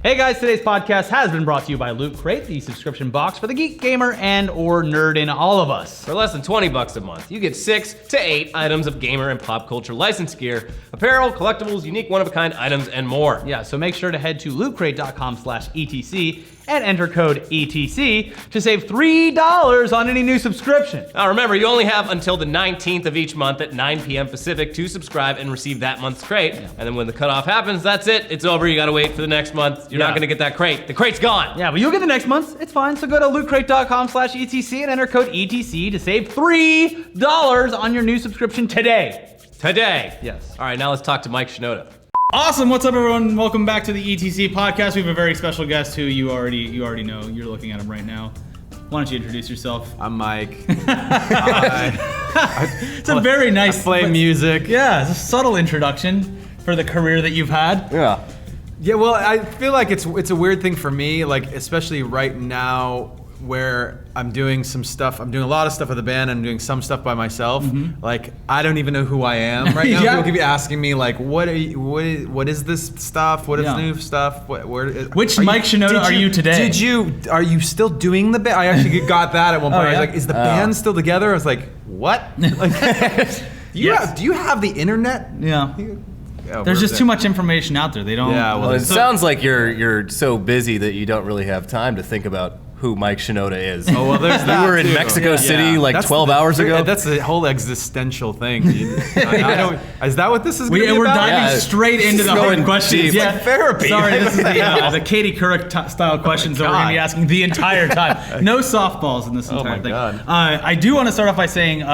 Hey guys, today's podcast has been brought to you by Loot Crate, the subscription box for the geek, gamer, and or nerd in all of us. For less than $20 a month, you get 6 to 8 items of gamer and pop culture licensed gear, apparel, collectibles, unique one-of-a-kind items, and more. Yeah, so make sure to head to lootcrate.com/ETC and enter code ETC to save $3 on any new subscription. Now remember, you only have until the 19th of each month at 9 p.m. Pacific to subscribe and receive that month's crate. And then when the cutoff happens, that's it. It's over. You gotta wait for the next month. You're not gonna get that crate. The crate's gone. Yeah, but you'll get the next month. It's fine. So go to lootcrate.com/ETC and enter code ETC to save $3 on your new subscription today. Today. Yes. All right, now let's talk to Mike Shinoda. Awesome. What's up, everyone? Welcome back to the ETC podcast. We have a very special guest who you already know. You're looking at him right now. Why don't you introduce yourself? I'm Mike. It's a very nice... I play music. Yeah, it's a subtle introduction for the career that you've had. Yeah. Yeah, well, I feel like it's a weird thing for me, like especially right now where I'm doing some stuff. I'm doing a lot of stuff with the band. I'm doing some stuff by myself. Mm-hmm. Like I don't even know who I am right now. Yeah. People keep asking me like, what is this stuff? What is new stuff? Which Mike Shinoda are you today? Are you still doing the band? I actually got that at one point. Oh, yeah? I was like, is the band still together? I was like, what? Like, do you have the internet? Yeah. Yeah, there's just too much information out there. They don't. Yeah, well, it sounds like you're so busy that you don't really have time to think about who Mike Shinoda is. Oh well, there's that. You were in Mexico City like 12 hours ago. That's the whole existential thing. I don't. Is that what this is? We're diving straight into the hard questions. Yeah, like therapy. Sorry, this is the Katie Couric style questions that we're going to be asking the entire time. No softballs in this entire thing. God. I do want to start off by saying,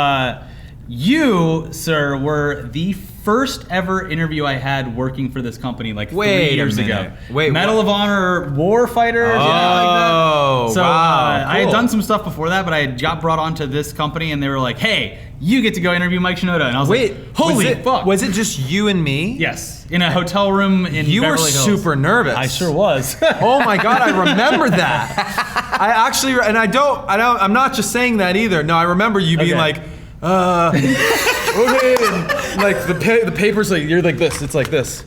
you, sir, were the first ever interview I had working for this company like 3 years ago. Medal of Honor War Fighters. Oh, So wow. I had done some stuff before that, but I had got brought onto this company and they were like, hey, you get to go interview Mike Shinoda. And I was like, holy fuck. Was it just you and me? Yes, in a hotel room in You Beverly were Hills. super nervous. I sure was. Oh my God, I remember that. I actually, and I'm not just saying that either. No, I remember you being like, okay, and like the paper's like, you're like this, it's like this.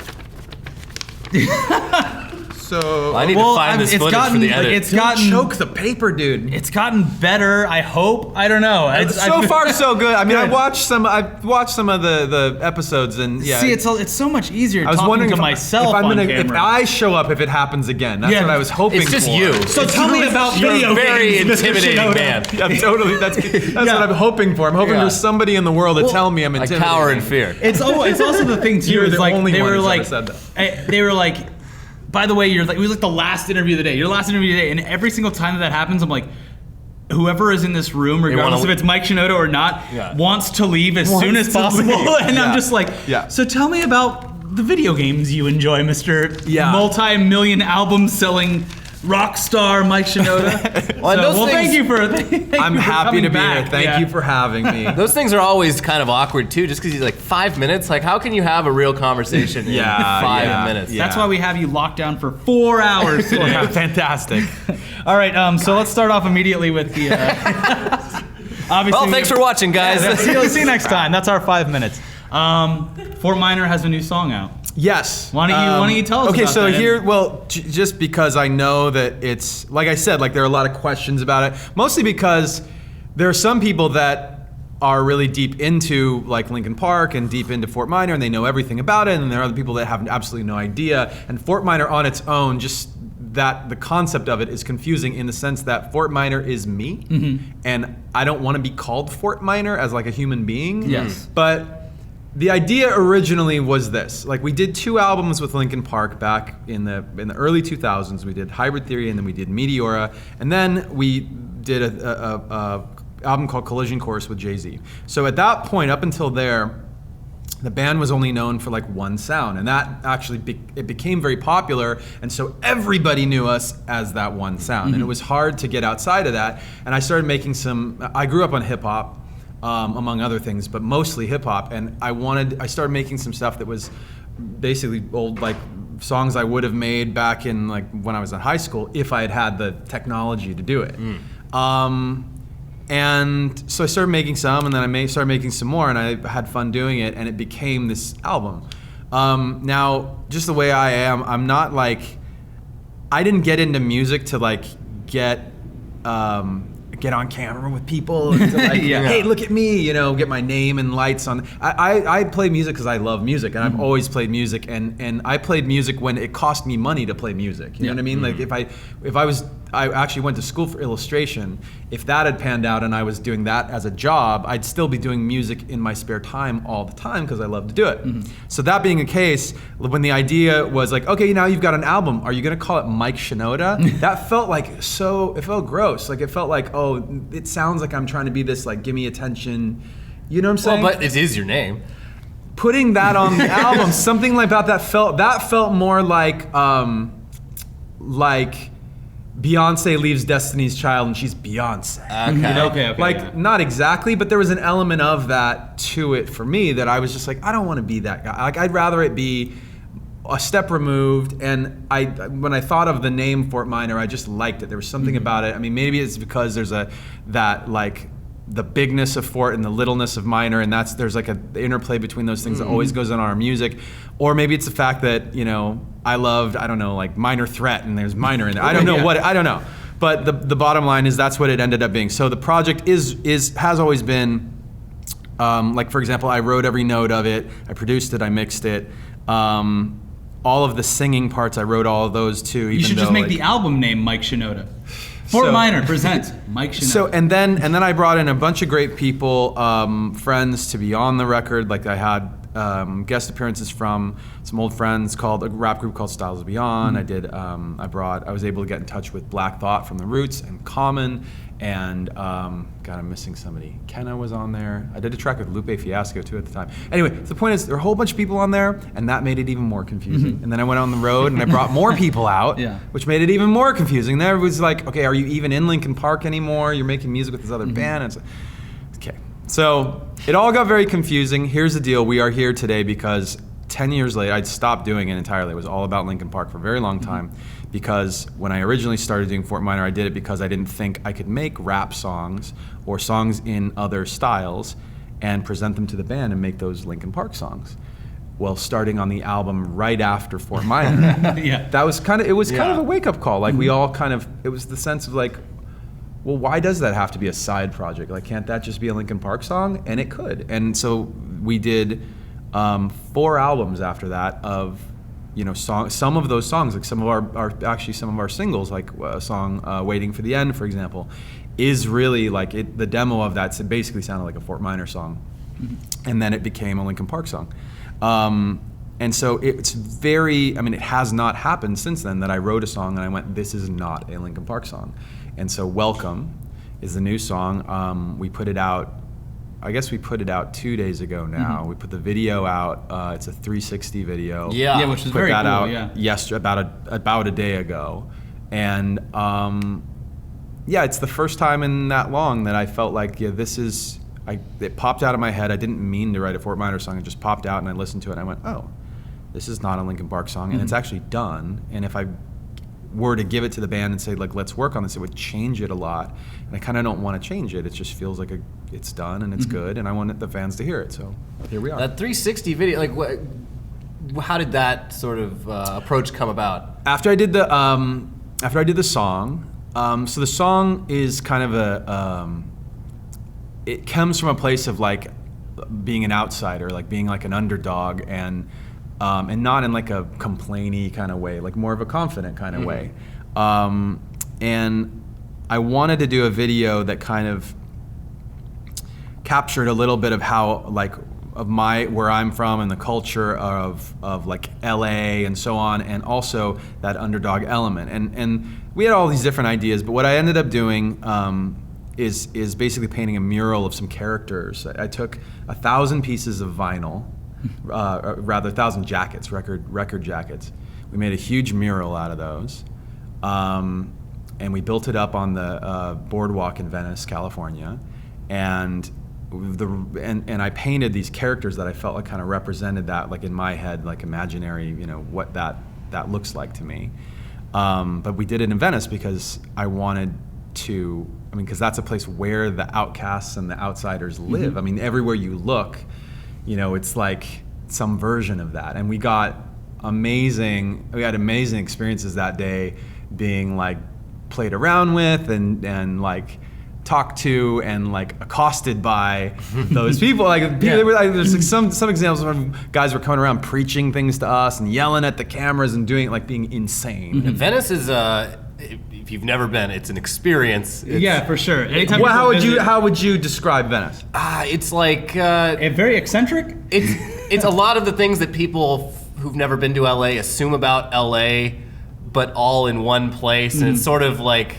So I need to find this footage for the edit. Don't choke the paper, dude. It's gotten better, I hope. I don't know. So far, so good. I mean, I've watched some of the episodes, and yeah. See, it's so much easier I was talking wondering to myself on camera. if I show up, if it happens again. That's what I was hoping for. It's just you. So tell me about video very games, Mr. intimidating Shinoda. man. Yeah, totally. That's what I'm hoping for. I'm hoping there's somebody in the world to tell me I'm I intimidating. cower in fear. It's also the thing too. You're is the like only they one were who's like ever said they were like, by the way, it was like the last interview of the day. Your last interview of the day, and every single time that happens, I'm like, whoever is in this room, regardless if it's Mike Shinoda or not, wants to leave as soon as possible. And I'm just like, so tell me about the video games you enjoy, Mr. Multi-million album selling rock star Mike Shinoda. Thank you for I'm happy to be here. back. Thank you for having me. Those things are always kind of awkward too, just because he's like 5 minutes. Like, how can you have a real conversation in 5 minutes? That's why we have you locked down for 4 hours today. Fantastic. All right, so let's start off immediately with the. Obviously, well, thanks for watching, guys. See you next time. That's our 5 minutes. Fort Minor has a new song out. Yes. Why don't you tell us okay, about so that? here, just because I know that it's, like I said, like there are a lot of questions about it, mostly because there are some people that are really deep into like Linkin Park and deep into Fort Minor and they know everything about it, and there are other people that have absolutely no idea. And Fort Minor on its own, just that the concept of it is confusing in the sense that Fort Minor is me, and I don't want to be called Fort Minor as like a human being. Yes. But the idea originally was this: like we did 2 albums with Linkin Park back in the early 2000s. We did Hybrid Theory and then we did Meteora, and then we did a album called Collision Course with Jay-Z. So at that point, up until there, the band was only known for like one sound, and that actually it became very popular, and so everybody knew us as that one sound, and it was hard to get outside of that. And I started making I grew up on hip hop, among other things, but mostly hip hop, and I started making some stuff that was basically old like songs I would have made back in like when I was in high school if I had had the technology to do it. And so I started making some, and then I started making some more, and I had fun doing it, and it became this album. Now, just the way I am, I'm not like I didn't get into music to like get on camera with people and to like, hey, look at me, you know, get my name and lights on. I play music because I love music, and I've always played music, and I played music when it cost me money to play music. You know what I mean? Like I actually went to school for illustration. If that had panned out and I was doing that as a job, I'd still be doing music in my spare time all the time because I love to do it. So that being the case, when the idea was like, okay, now you've got an album, are you gonna call it Mike Shinoda? That felt like it felt gross. Like it felt like, oh, it sounds like I'm trying to be this like, give me attention. You know what I'm saying? Well, but it is your name. Putting that on the album, something like that felt more like Beyonce leaves Destiny's Child and she's Beyonce. Okay. You know? Okay, like not exactly, but there was an element of that to it for me that I was just like, I don't want to be that guy. Like I'd rather it be a step removed. And when I thought of the name Fort Minor, I just liked it. There was something about it. I mean, maybe it's because there's the bigness of Fort and the littleness of Minor, and there's like the interplay between those things that always goes on our music. Or maybe it's the fact that, you know, I loved, I don't know, like Minor Threat, and there's Minor in there. I don't know I don't know. But the bottom line is that's what it ended up being. So the project has always been, like for example, I wrote every note of it, I produced it, I mixed it. All of the singing parts, I wrote all of those too. You should just make the album name Mike Shinoda. Fort Minor presents Mike Shinoda. So and then I brought in a bunch of great people, friends to be on the record. Like I had guest appearances from some old friends called a rap group called Styles of Beyond. I was able to get in touch with Black Thought from The Roots and Common, and God, I'm missing somebody. Kenna was on there. I did a track with Lupe Fiasco too at the time. Anyway, the point is there are a whole bunch of people on there, and that made it even more confusing. And then I went on the road and I brought more people out, which made it even more confusing. Then everybody's like, okay, are you even in Linkin Park anymore? You're making music with this other band. And it's like, okay. So it all got very confusing. Here's the deal. We are here today because 10 years later, I'd stopped doing it entirely. It was all about Linkin Park for a very long time. Because when I originally started doing Fort Minor, I did it because I didn't think I could make rap songs or songs in other styles and present them to the band and make those Linkin Park songs. Well, starting on the album right after Fort Minor, that was kind of a wake-up call. Like we all it was the sense of like, well, why does that have to be a side project? Like, can't that just be a Linkin Park song? And it could. And so we did 4 albums after that of, you know, some of those songs, like some of our singles, like a song "Waiting for the End," for example, is really like it. The demo of that basically sounded like a Fort Minor song, and then it became a Linkin Park song. And so it's very. I mean, it has not happened since then that I wrote a song and I went, "This is not a Linkin Park song." And so "Welcome" is the new song. We put it out. I guess we put it out 2 days ago now. We put the video out. It's a 360 video. Yeah, which is very cool. About a day ago, and it's the first time in that long that I felt like it popped out of my head. I didn't mean to write a Fort Minor song. It just popped out, and I listened to it, and I went, oh, this is not a Linkin Park song, and it's actually done. And if I were to give it to the band and say, like, let's work on this, it would change it a lot. And I kind of don't want to change it. It just feels like it's done and it's good, and I want the fans to hear it. So here we are. That 360 video, like, how did that sort of approach come about? After I did the song, so the song is kind of it comes from a place of like being an outsider, like being like an underdog, and not in like a complainy kind of way, like more of a confident kind of way. And I wanted to do a video that kind of captured a little bit of how, like, where I'm from and the culture of like LA and so on, and also that underdog element. And we had all these different ideas, but what I ended up doing is basically painting a mural of some characters. I took 1,000 pieces of vinyl, rather 1,000 jackets, record jackets. We made a huge mural out of those, and we built it up on the boardwalk in Venice, California, and I painted these characters that I felt like kind of represented that, like in my head, like imaginary, you know, what that looks like to me. But we did it in Venice because I wanted to, because that's a place where the outcasts and the outsiders live. I mean, everywhere you look, you know, it's like some version of that. And we had amazing experiences that day, being like played around with and like talked to and like accosted by those people. Like people, they were like, there's like some examples of guys were coming around preaching things to us and yelling at the cameras and doing it, like being insane. Venice is if you've never been, it's an experience. Yeah, for sure. Anytime Well, how would you describe Venice? It's like very eccentric. it's a lot of the things that people who've never been to LA assume about LA, but all in one place, and it's sort of like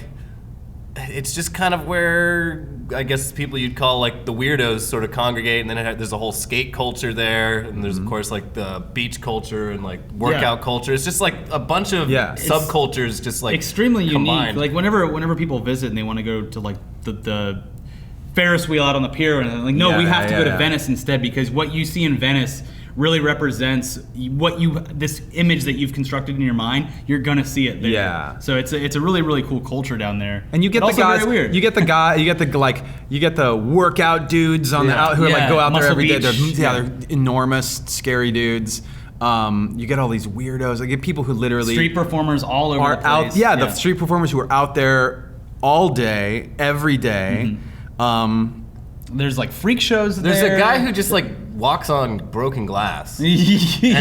it's just kind of where I guess people you'd call like the weirdos sort of congregate, and then there's a whole skate culture there, and there's of course like the beach culture and like workout culture. It's just like a bunch of subcultures, just like extremely combined. unique. Like whenever people visit and they want to go to like the Ferris wheel out on the pier, and they're like, no, we have to go to Venice instead, because what you see in Venice really represents this image that you've constructed in your mind. You're gonna see it there. Yeah. So it's a really, really cool culture down there. And you get the guys. You get the workout dudes on the out who like go out there every day. They're enormous, scary dudes. You get all these weirdos. I get people who literally street performers all over the place. The street performers who are out there all day, every day. There's like freak shows there. There's a guy who just like walks on broken glass. And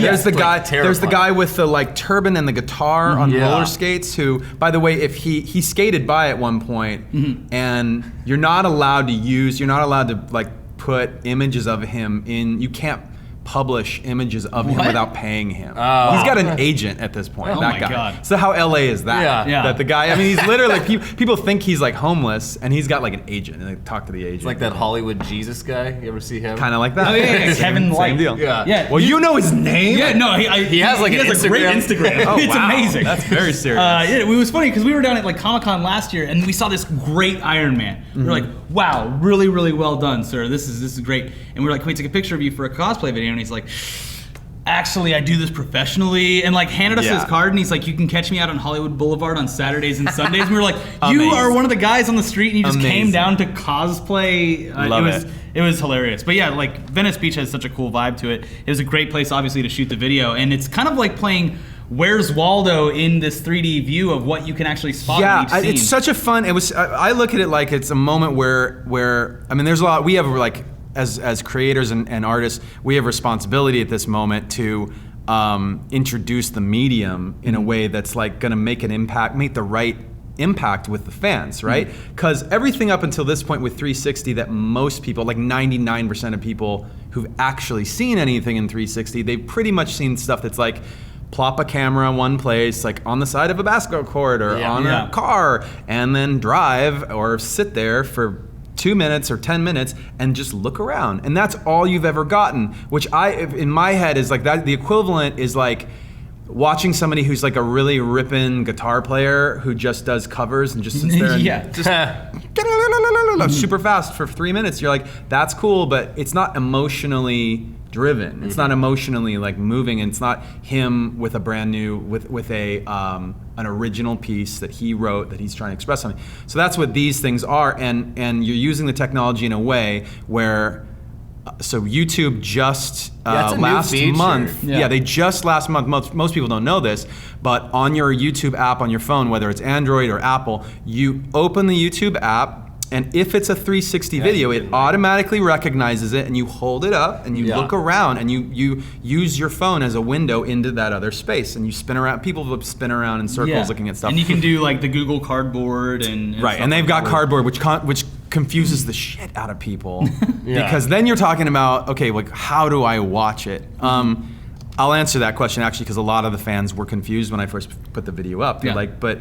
there's the guy. There's the guy with the like turban and the guitar on roller skates. Who, by the way, if he skated by at one point, and you're not allowed to like put images of him in. You can't publish images of him without paying him. He's got an agent at this point. That guy. God. So how LA is that? Yeah. That the guy. I mean, he's literally people think he's like homeless, and he's got like an agent, and they talk to the agent. It's like that Hollywood Jesus guy. You ever see him? Kind of like that. Oh yeah. Kevin Light. Same deal. Yeah. Well, you know his name. Yeah. No. He has like a great Instagram. Oh, it's amazing. That's very serious. It was funny because we were down at like Comic-Con last year, and we saw this great Iron Man. We were like, wow, really, really well done, sir. This is great. And we were like, can we take a picture of you for a cosplay video? And he's like, actually, I do this professionally, and like handed us his card, and he's like, you can catch me out on Hollywood Boulevard on Saturdays and Sundays. And we were like, you are one of the guys on the street, and you just came down to cosplay. It was hilarious. But yeah, like Venice Beach has such a cool vibe to it. It was a great place, obviously, to shoot the video, and it's kind of like playing Where's Waldo in this 3D view of what you can actually spot in each scene. It's such a fun. It was. I look at it like it's a moment where I mean, there's a lot. We have like. As creators and artists, we have responsibility at this moment to introduce the medium in a way that's like gonna make the right impact with the fans, right? Because everything up until this point with 360 that most people, like 99% of people who've actually seen anything in 360, they've pretty much seen stuff that's like, plop a camera in one place, like on the side of a basketball court or on a car, and then drive or sit there for 2 minutes or 10 minutes and just look around. And that's all you've ever gotten, which in my head is like that. The equivalent is like watching somebody who's like a really ripping guitar player who just does covers and just sits there and just super fast for 3 minutes. You're like, that's cool, but it's not emotionally driven. It's not emotionally like moving, and it's not him with a brand new with an original piece that he wrote that he's trying to express something. So that's what these things are, and you're using the technology in a way where so YouTube just last month, they just last month, most people don't know this, but on your YouTube app on your phone, whether it's Android or Apple, you open the YouTube app, and if it's a 360 video, it automatically recognizes it, and you hold it up, and you look around, and you use your phone as a window into that other space, and you spin around. People will spin around in circles looking at stuff. And you can do like the Google Cardboard and right, and they've got Cardboard, which confuses the shit out of people because then you're talking about, okay, like how do I watch it? I'll answer that question actually because a lot of the fans were confused when I first put the video up. They're like, but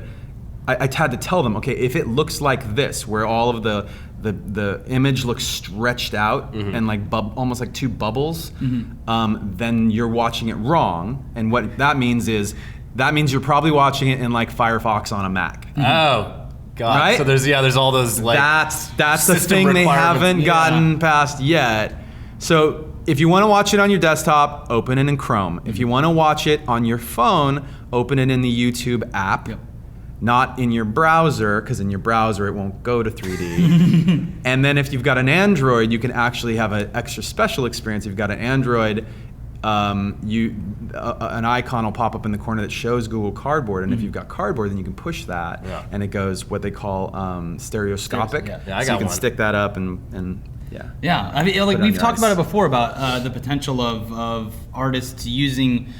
I had to tell them, okay, if it looks like this, where all of the image looks stretched out and like almost like two bubbles, then you're watching it wrong. And what that means is, you're probably watching it in like Firefox on a Mac. Oh. God. Right? So there's all those like that's the thing they haven't gotten past yet. So if you want to watch it on your desktop, open it in Chrome. If you want to watch it on your phone, open it in the YouTube app. Not in your browser, because in your browser it won't go to 3D. And then if you've got an Android, you can actually have an extra special experience. If you've got an Android, an icon will pop up in the corner that shows Google Cardboard, and if you've got Cardboard, then you can push that, and it goes what they call stereoscopic. Yeah, I so got you can one. stick that up and yeah. Yeah, I mean, like Put it on we've your talked about eyes. it before about the potential of artists using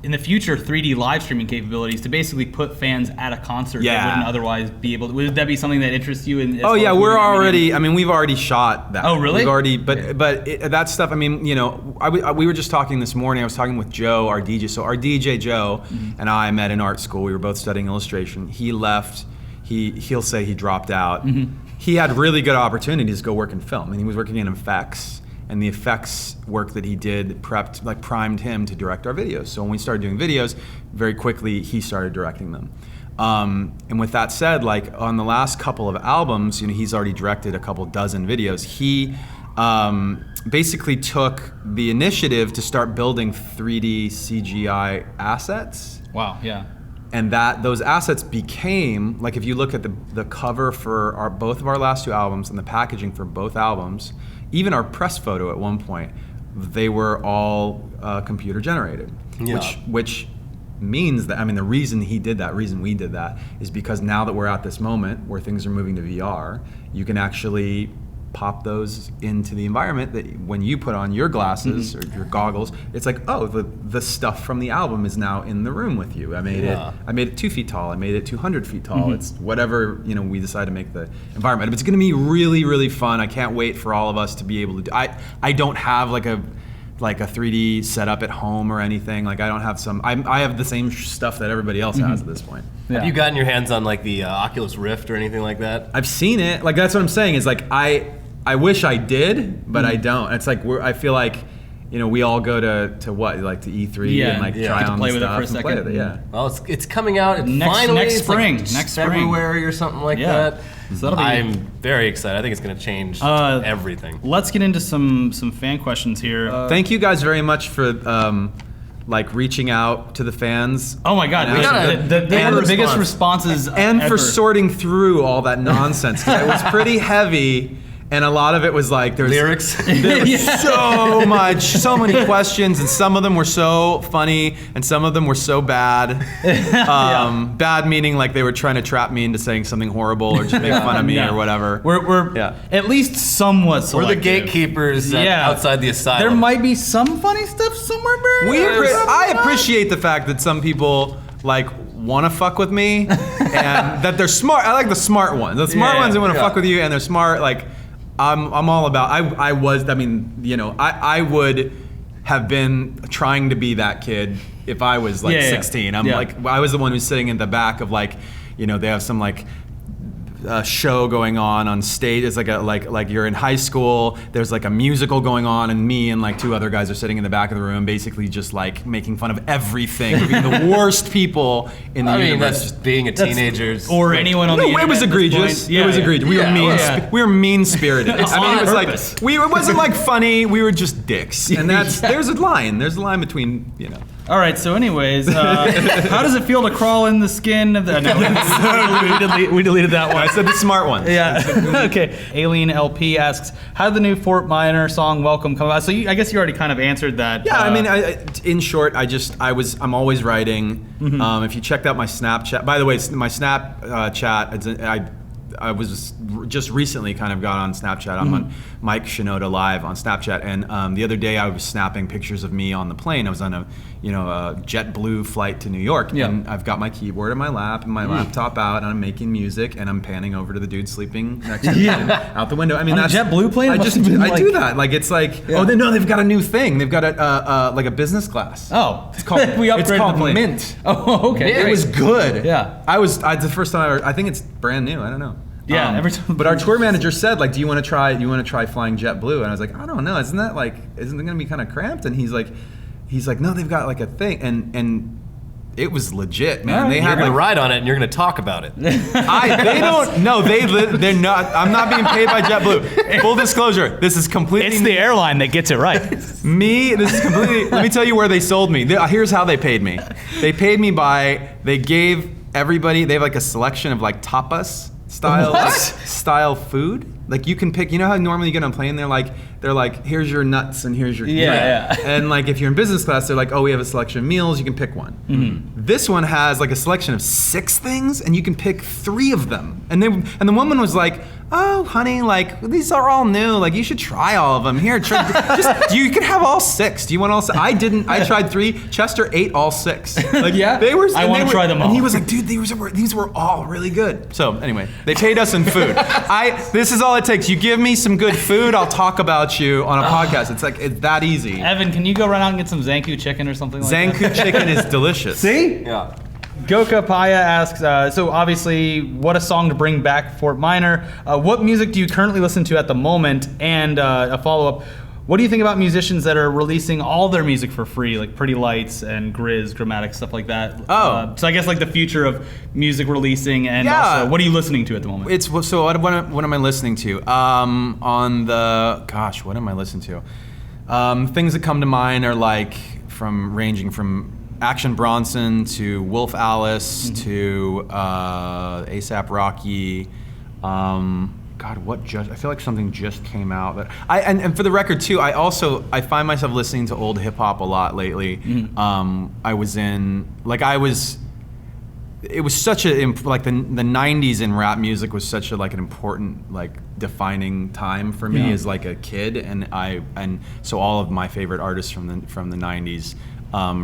in the future 3D live streaming capabilities to basically put fans at a concert Yeah. that wouldn't otherwise be able to. Would that be something that interests you? Oh yeah, we're already. I mean, we've already shot that. Oh, really? We've already, but that stuff. I mean, you know, we were just talking this morning. I was talking with Joe, our DJ. So our DJ Joe and I met in art school. We were both studying illustration. He left. He'll say he dropped out. He had really good opportunities to go work in film, and he was working in effects. And the effects work that he did primed him to direct our videos. So when we started doing videos, very quickly he started directing them. And with that said, like on the last couple of albums, you know, he's already directed a couple dozen videos. He basically took the initiative to start building 3D CGI assets. Wow. Yeah. And those assets became, like if you look at the cover for both of our last two albums and the packaging for both albums, even our press photo at one point, they were all computer generated. Yeah. Which means that, I mean, the reason we did that is because now that we're at this moment where things are moving to VR, you can actually pop those into the environment that when you put on your glasses or your goggles, it's like, oh, the stuff from the album is now in the room with you. I made it 2 feet tall. I made it 200 feet tall. It's whatever, you know, we decide to make the environment. But it's going to be really, really fun. I can't wait for all of us to be able to do. I don't have like a 3D setup at home or anything. Like I don't have I have the same stuff that everybody else has at this point. Have you gotten your hands on like the Oculus Rift or anything like that? I've seen it. Like that's what I'm saying is like I wish I did, but I don't. It's like I feel like, you know, we all go to what, like to E3 and like try on play the with it stuff for a and second. play with it. Yeah. Well, it's coming out Next spring. Next spring. February or something like Yeah. that. So that'll be- I'm very excited. I think it's going to change everything. Let's get into some fan questions here. Thank you guys very much for like reaching out to the fans. Oh my God! We got a they were the biggest response. responses And ever. for sorting through all that nonsense, 'cause it was pretty heavy. And a lot of it was like there's Lyrics. There was so many questions, and some of them were so funny, and some of them were so bad. Bad meaning like they were trying to trap me into saying something horrible or just make fun of me or whatever. We're at least somewhat We're selective. the gatekeepers outside the asylum. There might be some funny stuff somewhere. I appreciate the fact that some people like want to fuck with me, and that they're smart. I like the smart ones. The smart ones that want to fuck with you, and they're smart. Like I'm all about. I would have been trying to be that kid if I was like 16. I'm like, I was the one who's sitting in the back of like, you know, they have some like show going on stage. It's like you're in high school. There's like a musical going on, and me and like two other guys are sitting in the back of the room, basically just like making fun of everything, being the worst people in the universe. that's just being a teenager. Or anyone on the internet. It was at this egregious. point. It was egregious. We were mean. Yeah. We were mean spirited. It's I mean, on it was purpose. like it wasn't like funny. We were just dicks, and there's a line. There's a line between, you know. All right. So, anyways, how does it feel to crawl in the skin of the? No, we deleted that one. I said the smart one. Yeah. Okay. Alien LP asks, how did the new Fort Minor song "Welcome" come about? So I guess you already kind of answered that. Yeah, I mean, in short, I'm always writing. If you checked out my Snapchat, by the way, my Snapchat, I was just recently kind of got on Snapchat. I'm on Mike Shinoda Live on Snapchat, and the other day I was snapping pictures of me on the plane. I was on a JetBlue flight to New York, and I've got my keyboard in my lap and my laptop out, and I'm making music, and I'm panning over to the dude sleeping next to me out the window. I mean, On a that's JetBlue plane? I Must have been do that. Like it's like they've got a new thing. They've got like a business class. Oh, It's called we upgraded it's called the plane. Mint. Oh, okay. It was good. Yeah. The first time I think it's brand new. I don't know. Yeah, every time. But our tour manager said, like, do you want to try flying JetBlue? And I was like, I don't know. Isn't it going to be kind of cramped? And he's like, no, they've got like a thing, and it was legit, man. Alright. They You're had going to like, ride on it and you're going to talk about it. they don't. No, they're not. I'm not being paid by JetBlue. Full disclosure, this is completely It's the airline that gets it right. me. This is completely. Let me tell you where they sold me. Here's how they paid me. They paid me they gave everybody. They have like a selection of like tapas style food. Like you can pick. You know how normally you get on a plane, they're like, here's your nuts and here's your And like if you're in business class, they're like, oh, we have a selection of meals. You can pick one. This one has like a selection of 6 things, and you can pick 3 of them. And the woman was like, oh, honey, like these are all new. Like you should try all of them. Here, you can have all 6. Do you want all 6? I didn't. I tried 3. Chester ate all 6. Like they were. I want to try them all. And he was like, dude, these were all really good. So anyway, they paid us in food. This is all it takes. You give me some good food, I'll talk about you on a podcast. It's that easy. Evan, can you go run out and get some Zanku chicken or something like that? Zanku chicken is delicious. See? Yeah. Goka Paya asks, so obviously, what a song to bring back Fort Minor. What music do you currently listen to at the moment? And a follow-up, what do you think about musicians that are releasing all their music for free, like Pretty Lights and Grizz, Grammatic, stuff like that? So I guess like the future of music releasing, and also, what are you listening to at the moment? What am I listening to? What am I listening to? Things that come to mind are like ranging from Action Bronson to Wolf Alice to ASAP Rocky. I feel like something just came out that and for the record too, I find myself listening to old hip hop a lot lately. It was such a like the 90s in rap music was such an important like defining time for me as like a kid, and so all of my favorite artists from the 90s,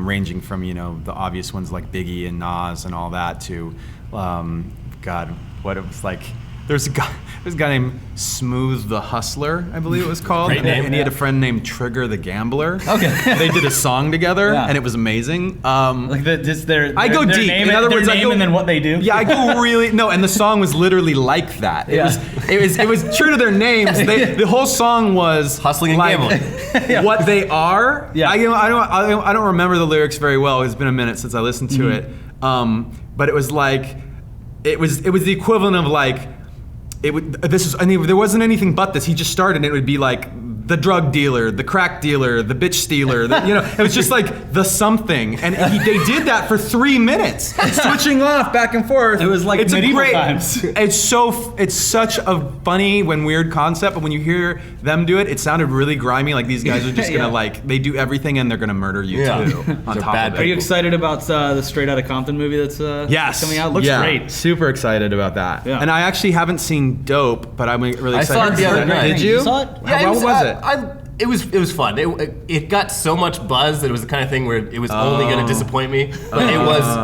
ranging from the obvious ones like Biggie and Nas and all that to what it was like. There's a guy named Smooth the Hustler, I believe it was called. Great name. And he had a friend named Trigger the Gambler. Okay. They did a song together, and it was amazing. Like I go deep. Name, in other words, I go, and then what they do. Yeah, I go really and the song was literally like that. It was true to their names. The whole song was hustling and gambling. What they are. Yeah. I don't remember the lyrics very well. It's been a minute since I listened to it. But it was like it was the equivalent of like. There wasn't anything but this. He just started, and it would be like the drug dealer, the crack dealer, the bitch stealer. It was just like the something, and they did that for 3 minutes, switching off back and forth. It was like medieval times. It's such a funny when weird concept, but when you hear them do it, it sounded really grimy. Like these guys are just gonna like they do everything, and they're gonna murder you too. On top of it. Are you excited about the Straight Outta Compton movie that's coming out? Looks great. Super excited about that. Yeah. And I actually haven't seen Dope, but I'm really excited. I saw it the other night. Did you? You saw it? Yeah, What was it? It was fun. It got so much buzz that it was the kind of thing where it was only going to disappoint me. But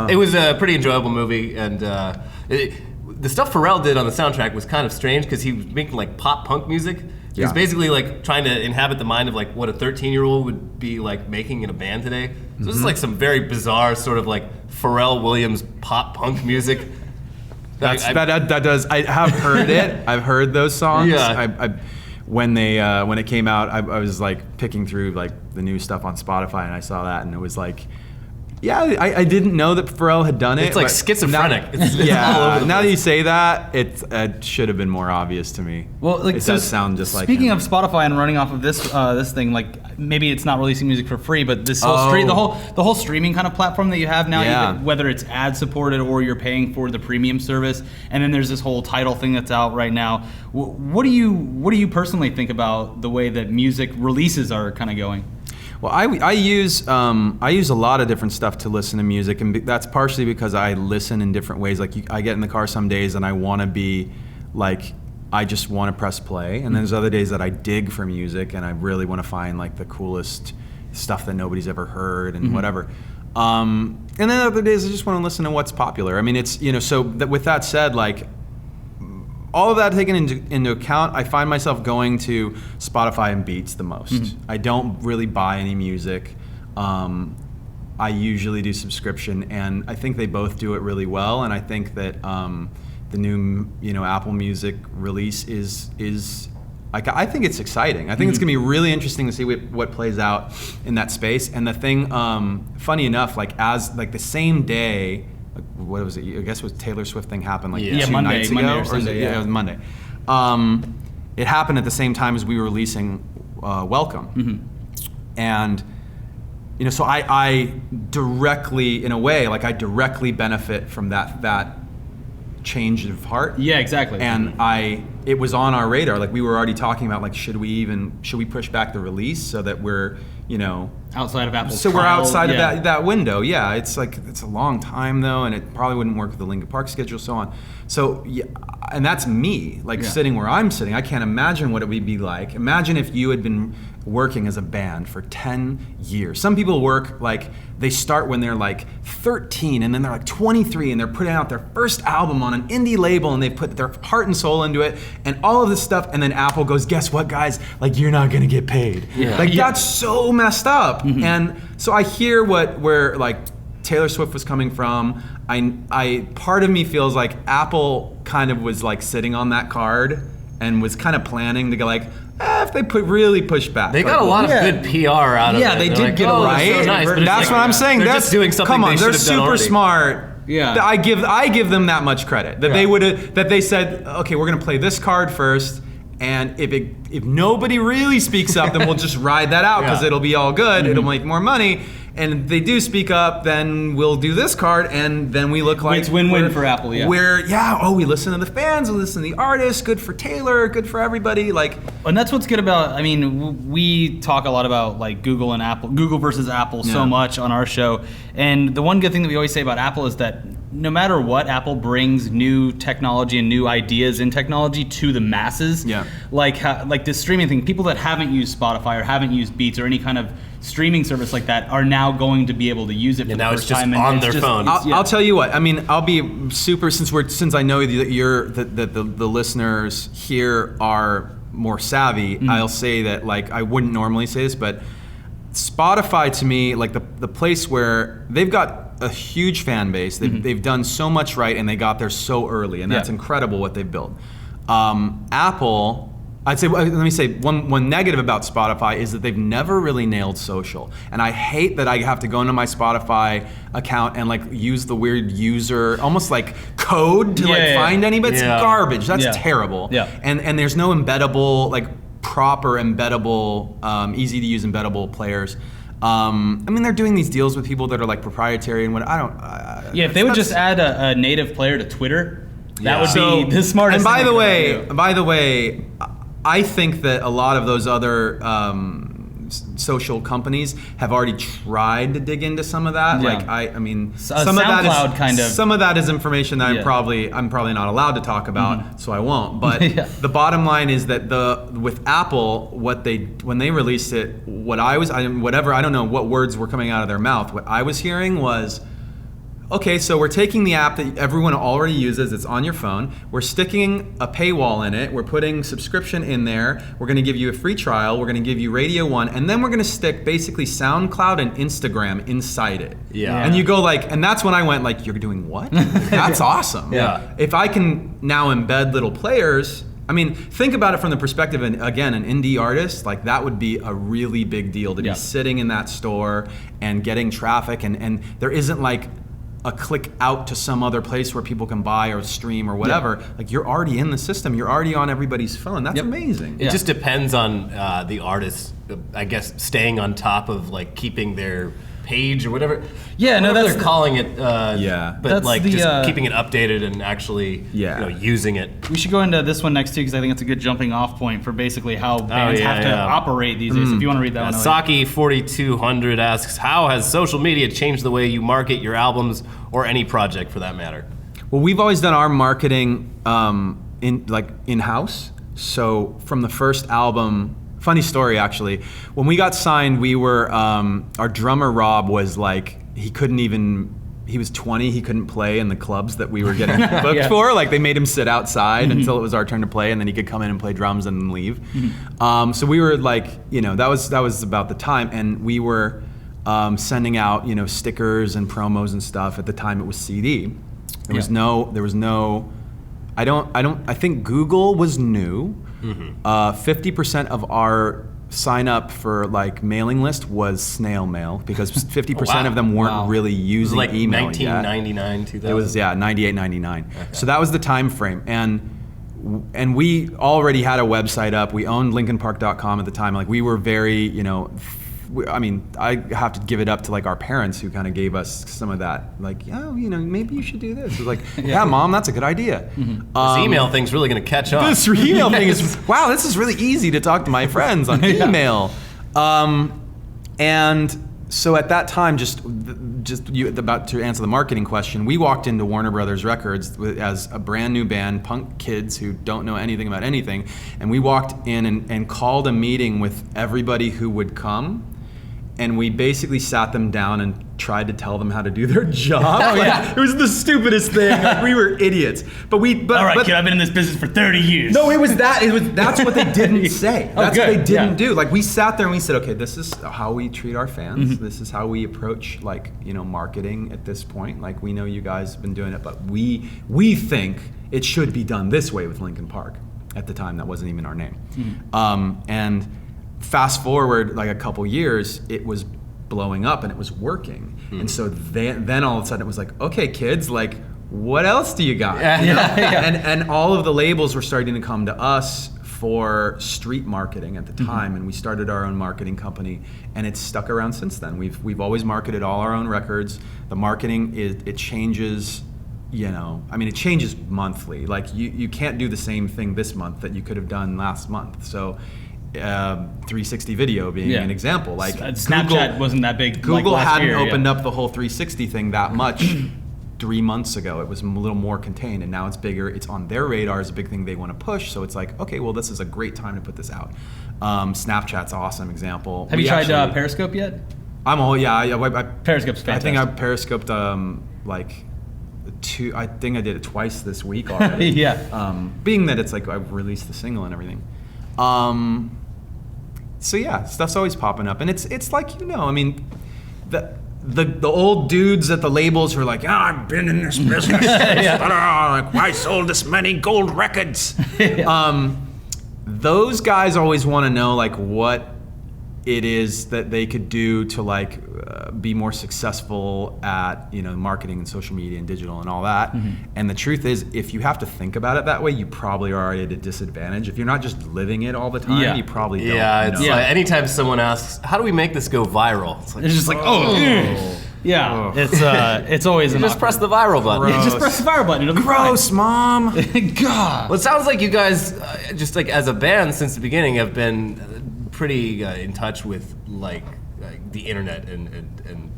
it was a pretty enjoyable movie, and the stuff Pharrell did on the soundtrack was kind of strange because he was making like pop punk music. He was basically like trying to inhabit the mind of like what a 13-year-old would be like making in a band today. So this is like some very bizarre sort of like Pharrell Williams pop punk music. That does. I have heard it. I've heard those songs. Yeah. When it came out, I was like picking through like the new stuff on Spotify, and I saw that, and it was like, I didn't know that Pharrell had done it. It's like schizophrenic. It's all over the now place. that you say that, it should have been more obvious to me. Well, like, it so does sound just like speaking him. of Spotify and running off of this thing, like maybe it's not releasing music for free, but this whole the whole streaming kind of platform that you have now, whether it's ad supported or you're paying for the premium service, and then there's this whole Tidal thing that's out right now. What do you personally think about the way that music releases are kind of going? Well, I use a lot of different stuff to listen to music, and that's partially because I listen in different ways. Like I get in the car some days and I want to be like, I just want to press play, and there's other days that I dig for music and I really want to find like the coolest stuff that nobody's ever heard and whatever. And then other days I just want to listen to what's popular. I mean, it's so with that said, like. All of that taken into account, I find myself going to Spotify and Beats the most. I don't really buy any music. I usually do subscription, and I think they both do it really well. And I think that the new Apple Music release is like, I think it's exciting. I think it's gonna be really interesting to see what plays out in that space. And the thing, funny enough, like the same day. What was it? I guess it was Taylor Swift thing happened like 2 nights ago. Monday or Sunday, it was Monday. It happened at the same time as we were releasing Welcome. And so I directly, in a way, like I directly benefit from that change of heart. Yeah, exactly. And I it was on our radar. Like we were already talking about like should we push back the release so that we're outside of Apple's so we're trial, outside of that window. Yeah, it's like it's a long time though, and it probably wouldn't work with the Linkin Park schedule, so on. So yeah, and that's me like sitting where I'm sitting. I can't imagine what it would be like. Imagine if you had been working as a band for 10 years. Some people work like they start when they're like 13 and then they're like 23 and they're putting out their first album on an indie label and they put their heart and soul into it and all of this stuff, and then Apple goes, guess what guys, like you're not gonna get paid. That's so messed up. And so I hear where like Taylor Swift was coming from. I part of me feels like Apple kind of was like sitting on that card and was kind of planning to go like, if they really push back. They got a lot of good PR out of it. Yeah, they did get a lot. right. So nice, but That's what I'm saying. They're That's just doing something. Come on, they're super smart. Yeah. I give them that much credit. That they would have. That they said, okay, we're gonna play this card first, and if nobody really speaks up, then we'll just ride that out because it'll be all good. It'll make more money. And if they do speak up, then we'll do this card, and then we look like it's win-win for Apple. Yeah. We listen to the fans, we listen to the artists. Good for Taylor, good for everybody. Like, and that's what's good about. I mean, we talk a lot about like Google and Apple, Google versus Apple, so much on our show. And the one good thing that we always say about Apple is that no matter what, Apple brings new technology and new ideas in technology to the masses. Yeah. Like this streaming thing, people that haven't used Spotify or haven't used Beats or any kind of streaming service like that are now going to be able to use it for the first time. Now it's just on their phone. I'll tell you what. I mean, I'll be super since I know that the listeners here are more savvy. I'll say that like I wouldn't normally say this, but Spotify to me, like the place where they've got a huge fan base. They've done so much right, and they got there so early, and that's incredible what they've built. Apple. I'd say, let me say, one negative about Spotify is that they've never really nailed social. And I hate that I have to go into my Spotify account and like use the weird user, almost like code to find anybody. It's garbage, that's terrible. Yeah. And there's no embeddable, like proper embeddable, easy to use embeddable players. I mean, they're doing these deals with people that are like proprietary and what, if they would just add a native player to Twitter, that would be the smartest thing. And by the way, I think that a lot of those other social companies have already tried to dig into some of that. Yeah. Like I mean, some of that is kind of. Some of that is information that I'm probably not allowed to talk about, so I won't. But the bottom line is that with Apple, when they released it, I don't know what words were coming out of their mouth. What I was hearing was, okay, so we're taking the app that everyone already uses, it's on your phone, we're sticking a paywall in it, we're putting subscription in there, we're gonna give you a free trial, we're gonna give you Radio 1, and then we're gonna stick basically SoundCloud and Instagram inside it. Yeah. And you go like, and that's when I went like, you're doing what? That's awesome. Yeah. If I can now embed little players, I mean, think about it from the perspective, and again, an indie artist, like that would be a really big deal to be sitting in that store and getting traffic, and there isn't like a click out to some other place where people can buy or stream or whatever. Like you're already in the system, you're already on everybody's phone. That's amazing. It just depends on the artist, I guess, staying on top of like keeping their page or whatever. Yeah, no, they're calling it. But that's like just keeping it updated and actually using it. We should go into this one next too, because I think it's a good jumping off point for basically how bands have to operate these days. If you want to read that one. Saki 4200 asks, how has social media changed the way you market your albums or any project for that matter? Well, we've always done our marketing in-house. So from the first album. Funny story, actually. When we got signed, we were, our drummer Rob was like, he was 20, he couldn't play in the clubs that we were getting booked for. Like they made him sit outside until it was our turn to play, and then he could come in and play drums and then leave. So we were like, that was about the time, and we were sending out, stickers and promos and stuff. At the time it was CD. There was no, I think Google was new. 50% of our sign up for like mailing list was snail mail because 50% of them weren't really using like email 1999, 2000. It was 98, 99. Okay. So that was the time frame, and we already had a website up. We owned LinkinPark.com at the time. Like we were very I mean, I have to give it up to like our parents who kind of gave us some of that, like, oh, you know, maybe you should do this. It was like, yeah, Mom, that's a good idea. This email thing's really gonna catch on. This email thing is, wow, this is really easy to talk to my friends on email. And so at that time, just you about to answer the marketing question, we walked into Warner Brothers Records as a brand new band, punk kids who don't know anything about anything, and we walked in and called a meeting with everybody who would come, and we basically sat them down and tried to tell them how to do their job. It was the stupidest thing. Like, we were idiots. But all right, kid, I've been in this business for 30 years. No, that's what they didn't say. That's what they didn't do. Like, we sat there and we said, okay, this is how we treat our fans. This is how we approach, like, you know, marketing at this point. Like, we know you guys have been doing it, but we think it should be done this way with Linkin Park. At the time, that wasn't even our name. And fast forward like a couple years, it was blowing up and it was working. And so then all of a sudden it was like, okay, kids, like, what else do you got? And all of the labels were starting to come to us for street marketing at the time, and we started our own marketing company, and it's stuck around since then. We've always marketed all our own records. The marketing it changes. You know, I mean, it changes monthly. Like, you can't do the same thing this month that you could have done last month. So 360 video being an example. Like, Snapchat wasn't that big. Google like hadn't year, opened up the whole 360 thing that much 3 months ago. It was a little more contained, and now it's bigger. It's on their radar as a big thing they want to push. So it's like, okay, well, this is a great time to put this out. Snapchat's an awesome example. Have you tried Periscope yet? I Periscope's fantastic. I think I Periscoped I think I did it twice this week already. Being that it's like I've released the single and everything. So yeah, stuff's always popping up, and it's like, you know, I mean, the old dudes at the labels who are like, I've been in this business, like, I sold this many gold records. Those guys always want to know like what it is that they could do to like be more successful at, you know, marketing and social media and digital and all that. And the truth is, if you have to think about it that way, you probably are at a disadvantage. If you're not just living it all the time, you probably don't. It's like anytime someone asks, how do we make this go viral? It's just like, it's always just press the viral button. Just press the viral button. It'll be gross, fine. Mom. God. Well, it sounds like you guys, just like as a band since the beginning, have been pretty in touch with like the internet and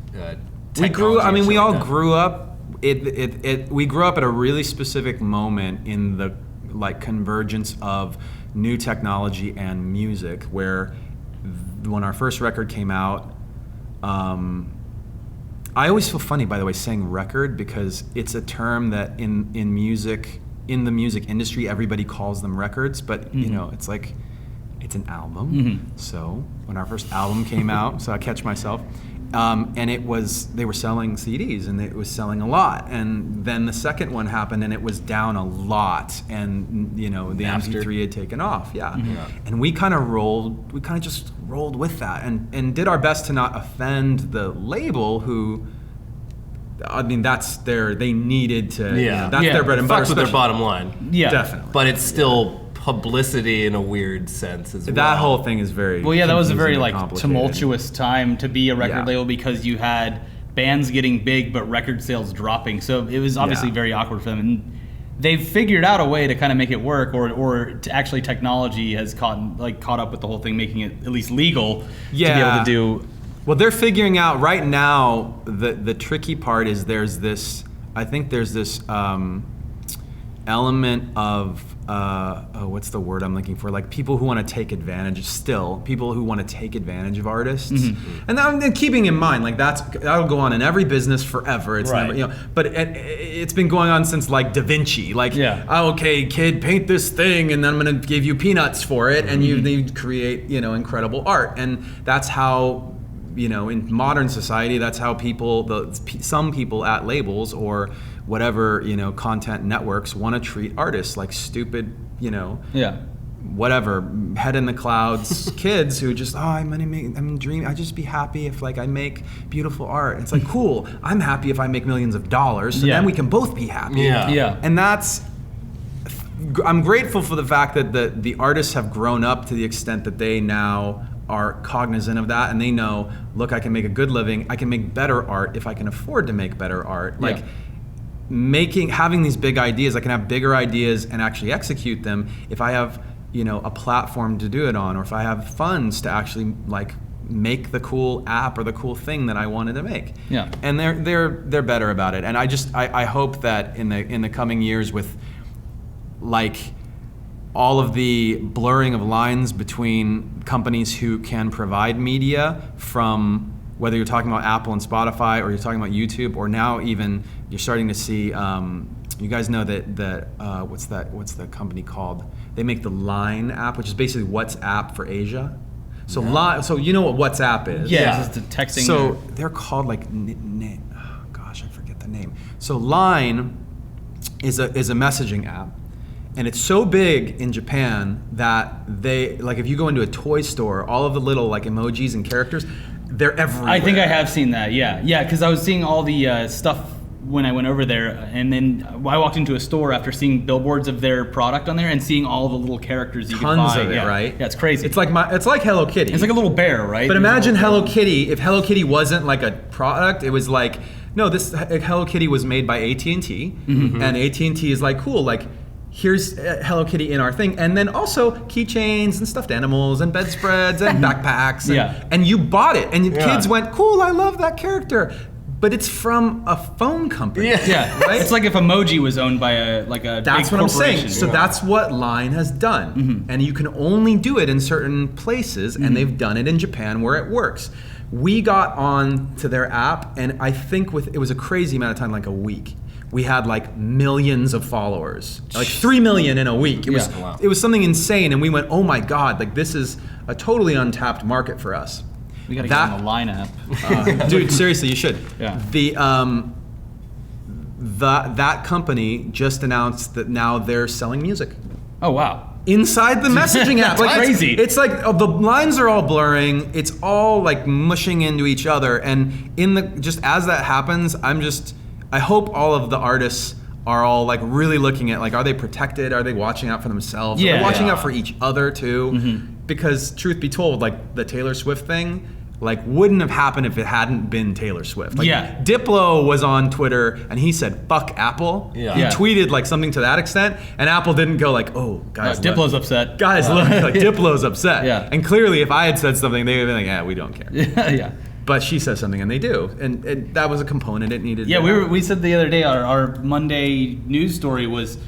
we grew. I mean, we all like that. grew up. We grew up at a really specific moment in the like convergence of new technology and music, where when our first record came out, I always feel funny, by the way, saying record, because it's a term that in the music industry, everybody calls them records, but you know, it's like, it's an album. So when our first album came out, so I catch myself, and they were selling CDs, and it was selling a lot. And then the second one happened, and it was down a lot, and you know, the MP3 had taken off. And we kind of just rolled with that, and did our best to not offend the label, who, I mean, they needed to, you know, that's their bread and butter. Fucks with their bottom line. Definitely. But it's still publicity in a weird sense as well. That whole thing is very that was a very like complicated. tumultuous time to be a record label, because you had bands getting big but record sales dropping. So it was obviously very awkward for them, and they've figured out a way to kind of make it work, or to actually technology has caught up with the whole thing, making it at least legal to be able to do. Well, they're figuring out right now. The tricky part is there's this element of what's the word I'm looking for? Like, people who want to take advantage of artists, and then keeping in mind, like, that'll go on in every business forever. It's never, you know, but it's been going on since like Da Vinci. Like, okay, kid, paint this thing, and then I'm gonna give you peanuts for it, and you create, you know, incredible art. And that's how, you know, in modern society, that's how some people at labels or whatever, you know, content networks want to treat artists like stupid, you know, whatever, head in the clouds kids who just, I'm dreaming, I'd just be happy if like I make beautiful art. It's like, cool, I'm happy if I make millions of dollars, so then we can both be happy. And I'm grateful for the fact that the artists have grown up to the extent that they now are cognizant of that, and they know, look, I can make a good living. I can make better art if I can afford to make better art. Like having these big ideas, I can have bigger ideas and actually execute them if I have, a platform to do it on, or if I have funds to actually like make the cool app or the cool thing that I wanted to make. Yeah. And they're better about it. And I hope that in the coming years, with like all of the blurring of lines between companies who can provide media, from whether you're talking about Apple and Spotify, or you're talking about YouTube, or now even you're starting to see, you guys know that what's the company called? They make the Line app, which is basically WhatsApp for Asia. So so you know what WhatsApp is? Yeah, it's just the texting. So they're called like, oh gosh, I forget the name. So Line is a messaging app, and it's so big in Japan that they, like, if you go into a toy store, all of the little like emojis and characters, they're everywhere. I think I have seen that. Yeah, because I was seeing all the stuff when I went over there, and then I walked into a store after seeing billboards of their product on there and seeing all the little characters you could buy. Tons of it, right? Yeah, it's crazy. It's like Hello Kitty. It's like a little bear, right? But imagine Hello Kitty. If Hello Kitty wasn't like a product, it was like, no, this Hello Kitty was made by AT&T, and AT&T is like, cool, like, here's Hello Kitty in our thing, and then also keychains and stuffed animals and bedspreads and backpacks, and you bought it, and kids went, cool, I love that character. But it's from a phone company. Yeah, right? It's like if Emoji was owned by a That's big what I'm corporation. saying. So that's what Line has done. And you can only do it in certain places, and they've done it in Japan where it works. We got on to their app, and I think it was a crazy amount of time, like a week. We had like millions of followers, like 3 million in a week. It was something insane, and we went, oh my God, like this is a totally untapped market for us. We gotta get on the Line app. Dude, seriously, you should. Yeah. That company just announced that now they're selling music Oh wow. inside the messaging app. That's crazy. It's like the lines are all blurring. It's all like mushing into each other. And just as that happens, I hope all of the artists are all like really looking at, like, are they protected? Are they watching out for themselves? Are they watching out for each other too? Because truth be told, like the Taylor Swift thing, like wouldn't have happened if it hadn't been Taylor Swift. Like, Diplo was on Twitter and he said, fuck Apple. He tweeted like something to that extent, and Apple didn't go like, oh, guys, Diplo's upset. Guys, look, like Diplo's upset. Yeah. And clearly if I had said something, they would have been like, yeah, we don't care. Yeah. But she says something and they do. And that was a component it needed. Yeah, we said the other day our Monday news story was,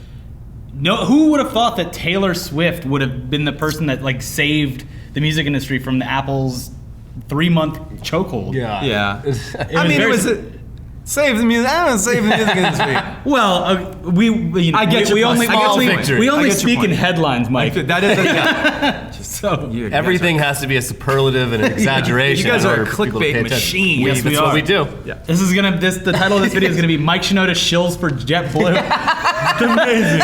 who would have thought that Taylor Swift would have been the person that like saved the music industry from Apple's 3-month chokehold? Yeah. I mean, it was save the music. I don't save the music industry. Well, I get your point. we only I get your speak point. in headlines, Mike. That is So Everything has to be a superlative and an exaggeration. You guys in are a order for people to pay clickbait attention. machine. Yes, we That's are. what we do. This is the title of this video is gonna be Mike Shinoda shills for JetBlue. It's amazing.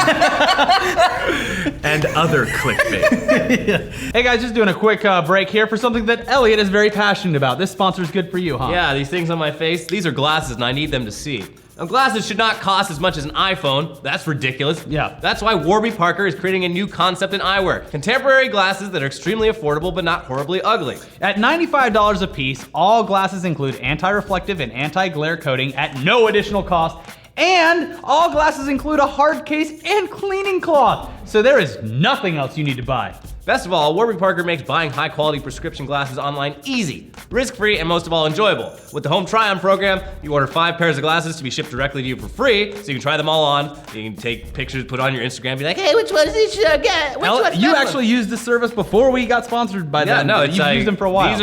and other clickbait. Hey guys, just doing a quick break here for something that Elliot is very passionate about. This sponsor is good for you, huh? Yeah, these things on my face, these are glasses and I need them to see. Now, glasses should not cost as much as an iPhone. That's ridiculous. Yeah. That's why Warby Parker is creating a new concept in eyewear. Contemporary glasses that are extremely affordable but not horribly ugly. At $95 a piece, all glasses include anti-reflective and anti-glare coating at no additional cost. And all glasses include a hard case and cleaning cloth. So there is nothing else you need to buy. Best of all, Warby Parker makes buying high-quality prescription glasses online easy, risk-free, and most of all, enjoyable. With the Home Try-On program, you order 5 pairs of glasses to be shipped directly to you for free, so you can try them all on. You can take pictures, put on your Instagram, be like, hey, which one is this should I get? Which one's You that actually used this service before we got sponsored by them. You've used them for a while. These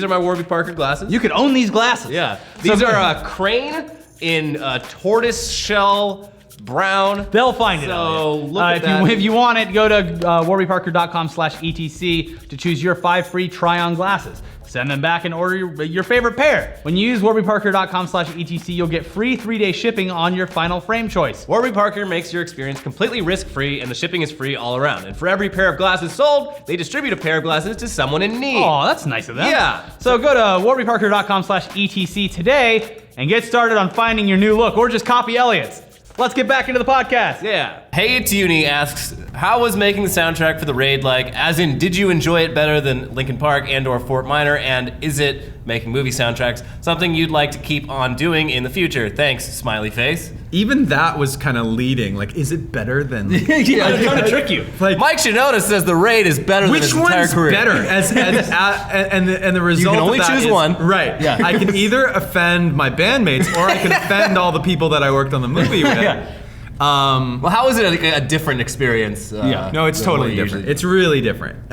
are my Warby Parker glasses. You could own these glasses. Yeah. These are a crane in tortoise shell brown. They'll find it. So look at that. If you want it, go to warbyparker.com/etc to choose your 5 free try-on glasses. Send them back and order your favorite pair. When you use warbyparker.com/etc, you'll get free 3-day shipping on your final frame choice. Warby Parker makes your experience completely risk-free, and the shipping is free all around. And for every pair of glasses sold, they distribute a pair of glasses to someone in need. Oh, that's nice of them. Yeah. So go to warbyparker.com/etc today and get started on finding your new look, or just copy Elliot's. Let's get back into the podcast. Yeah. Hey It's Uni asks, how was making the soundtrack for the raid like? As in, did you enjoy it better than Linkin Park and or Fort Minor? And is it, making movie soundtracks, something you'd like to keep on doing in the future? Thanks, smiley face. Even that was kind of leading. Like, is it better than? Yeah, they're trying to trick you. Like, Mike Shinoda says the raid is better than his entire career. Which one's better? And the result You can only of that choose is- one. Right. Yeah. I can either offend my bandmates or I can offend all the people that I worked on the movie with. Yeah. Well, how is it a different experience? No, it's than totally what you different. usually It's really different.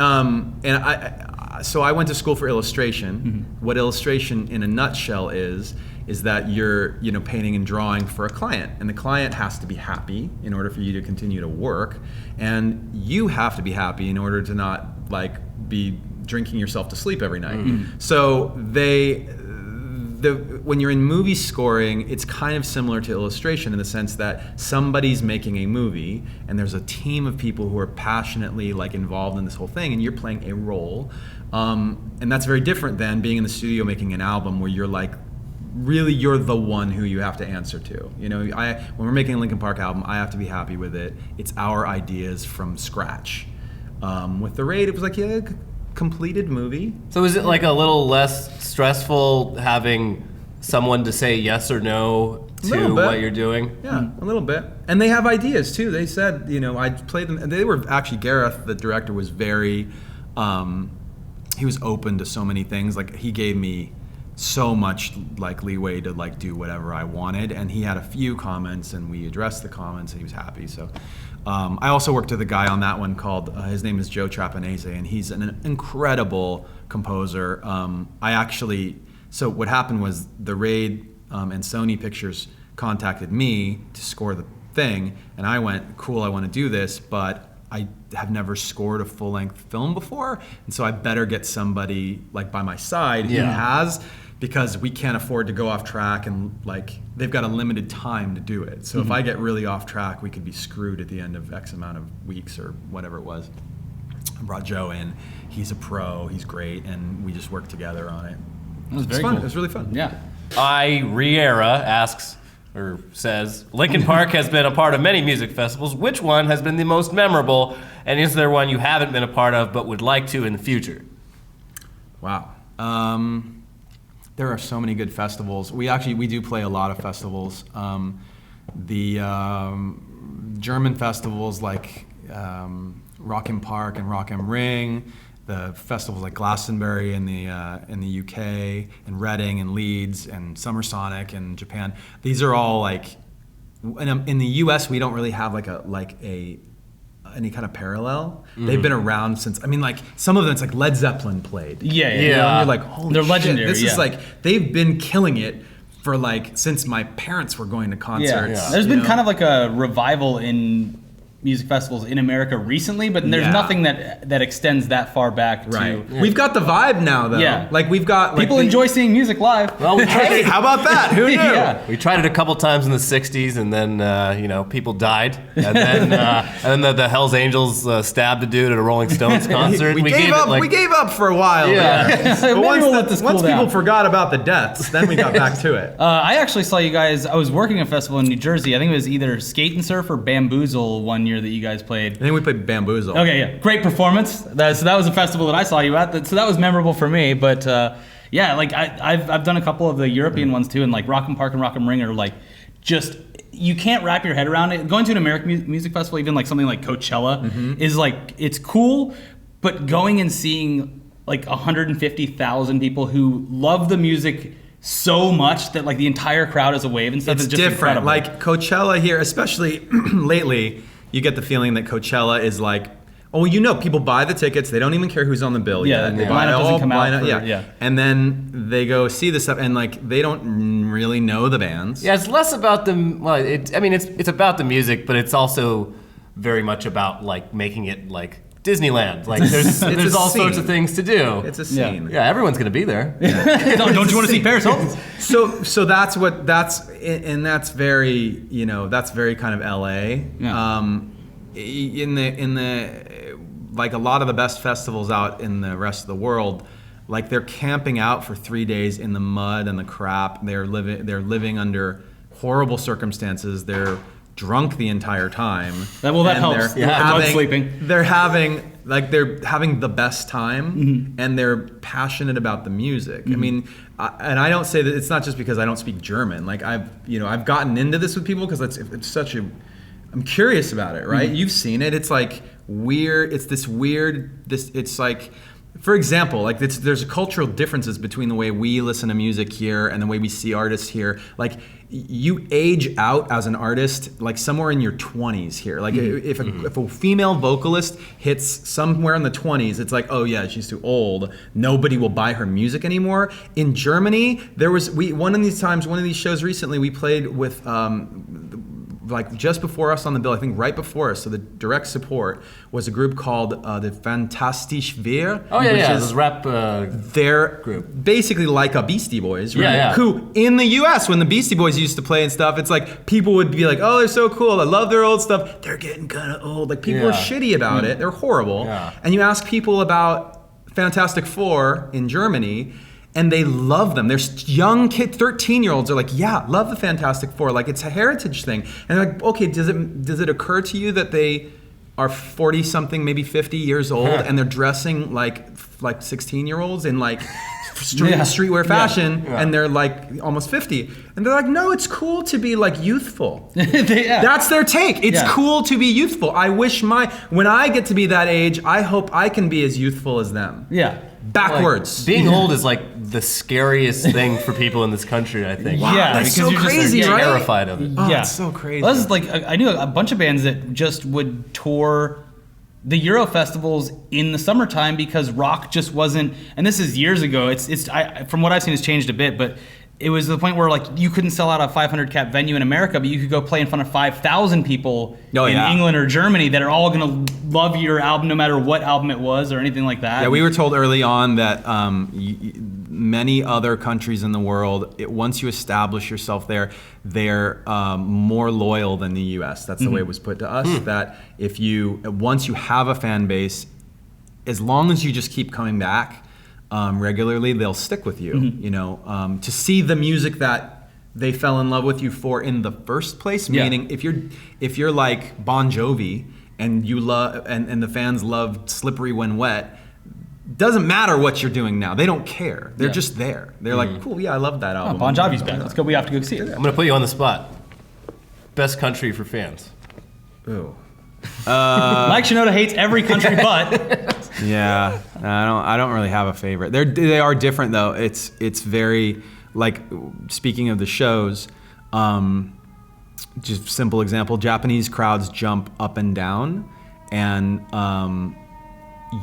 So I went to school for illustration. Mm-hmm. What illustration, in a nutshell, is that you're painting and drawing for a client, and the client has to be happy in order for you to continue to work, and you have to be happy in order to not be drinking yourself to sleep every night. Mm-hmm. So when you're in movie scoring, it's kind of similar to illustration in the sense that somebody's making a movie and there's a team of people who are passionately involved in this whole thing, and you're playing a role. And that's very different than being in the studio making an album where you're really you're the one who you have to answer to. When we're making a Linkin Park album, I have to be happy with it. It's our ideas from scratch. With the raid, it was a completed movie. So is it a little less stressful having someone to say yes or no to what you're doing? Yeah, a little bit. And they have ideas too. They said, I played them. And they were actually, Gareth, the director, was very, he was open to so many things. He gave me so much leeway to do whatever I wanted. And he had a few comments and we addressed the comments and he was happy. So I also worked with a guy on that one called, his name is Joe Trapanese, and he's an incredible composer. So what happened was the raid and Sony Pictures contacted me to score the thing, and I went, cool, I want to do this, but I have never scored a full-length film before, and so I better get somebody by my side who has, because we can't afford to go off track, and they've got a limited time to do it. So if I get really off track, we could be screwed at the end of X amount of weeks or whatever it was. I brought Joe in. He's a pro. He's great, and we just worked together on it. It was It's very fun. cool. It was really fun. Yeah. Riera asks, or says, Linkin Park has been a part of many music festivals. Which one has been the most memorable, and is there one you haven't been a part of but would like to in the future? Wow. There are so many good festivals. We do play a lot of festivals. The German festivals like Rock im Park and Rock am Ring, the festivals like Glastonbury in the UK, and Reading and Leeds and Summer Sonic in Japan. These are all in the US we don't really have any kind of parallel. They've been around since, some of them it's Led Zeppelin played. Yeah. And you're like, holy They're shit, legendary, this is yeah. they've been killing it for since my parents were going to concerts. Yeah. There's been kind of a revival in music festivals in America recently, but there's nothing that extends that far back to... Right. Yeah. We've got the vibe now, though. Yeah. We've got... People enjoy seeing music live. Well, Hey, how about that? Who knew? Yeah. We tried it a couple times in the 60s, and then, people died. And then, the Hells Angels stabbed a dude at a Rolling Stones concert. We gave up. We gave up for a while. Yeah. But Maybe once we'll let this cool once down. people forgot about the deaths, then we got back to it. I actually saw you guys, I was working at a festival in New Jersey. I think it was either Skate and Surf or Bamboozle one year that you guys played. I think we played Bamboozle. Okay, yeah. Great performance. So that was a festival that I saw you at. So that was memorable for me. But I've done a couple of the European ones too, and Rock im Park and Rock am Ring are just, you can't wrap your head around it. Going to an American music festival, even something like Coachella, is it's cool, but going and seeing 150,000 people who love the music so much that the entire crowd is a wave and stuff It's is just different. incredible. Coachella here, especially lately, you get the feeling that Coachella is people buy the tickets. They don't even care who's on the bill Yeah, yet. They the buy lineup doesn't all come out lineup, for- yeah. And then they go see the stuff, and they don't really know the bands. Yeah, it's less about the, it's about the music, but it's also very much about Making it Disneyland. There's all sorts of things to do. It's a scene. Yeah, everyone's gonna be there. Don't you want to see Paris Hilton? So that's very that's very kind of LA. Yeah. In the a lot of the best festivals out in the rest of the world, they're camping out for 3 days in the mud and the crap. They're living under horrible circumstances. They're drunk the entire time. That and helps. They're having the best time, and they're passionate about the music. I mean, and I don't say that it's not just because I don't speak German. Like I've gotten into this with people because it's such a. I'm curious about it, right? You've seen it. It's like weird. It's this weird. It's like. For example, like there's cultural differences between the way we listen to music here and the way we see artists here. Like you age out as an artist like somewhere in your 20s here. Like if a female vocalist hits somewhere in the 20s, it's like, oh yeah, she's too old. Nobody will buy her music anymore. In Germany, one of these shows recently, we played with like just before us on the bill, I think right before us, so the direct support was a group called the Fantastisch Wir. Oh yeah, yeah, this rap they're group. Basically like a Beastie Boys, right? Yeah. Who in the US, when the Beastie Boys used to play and stuff, it's like people would be like, oh, they're so cool, I love their old stuff. They're getting kind of old. Like people are shitty about it. They're horrible. Yeah. And you ask people about Fantastic Four in Germany, and they love them. There's young kids, 13-year-olds are like, yeah, love the Fantastic Four. Like it's a heritage thing. And they're like, okay, does it occur to you that they are 40 something, maybe 50 years old, and they're dressing like 16-year-olds in like streetwear fashion, and they're like almost 50, and they're like, no, it's cool to be like youthful. That's their take. It's cool to be youthful. I wish when I get to be that age, I hope I can be as youthful as them. Backwards. Like, being old is like the scariest thing for people in this country, I think. Wow, that's so crazy, right? Terrified of it. Oh, it's so crazy. Well, this is like I knew a bunch of bands that just would tour the Euro festivals in the summertime because rock just wasn't. And this is years ago. From what I've seen, it's changed a bit, but it was the point where like you couldn't sell out a 500 cap venue in America, but you could go play in front of 5,000 people in England or Germany that are all gonna love your album no matter what album it was or anything like that. Yeah, we were told early on that many other countries in the world, once you establish yourself there, they're more loyal than the U.S. That's the way it was put to us. That once you have a fan base, as long as you just keep coming back regularly, they'll stick with you. You know, to see the music that they fell in love with you for in the first place. Meaning, if you're like Bon Jovi and you love and the fans loved Slippery When Wet, doesn't matter what you're doing now. They don't care. They're just there. They're like, cool, yeah, I love that album. Bon Jovi's back. Let's go. We have to go see it. I'm gonna put you on the spot. Best country for fans. Ooh. Mike Shinoda hates every country but. Yeah, I don't really have a favorite. They are different though. It's very like, speaking of the shows, just simple example, Japanese crowds jump up and down, and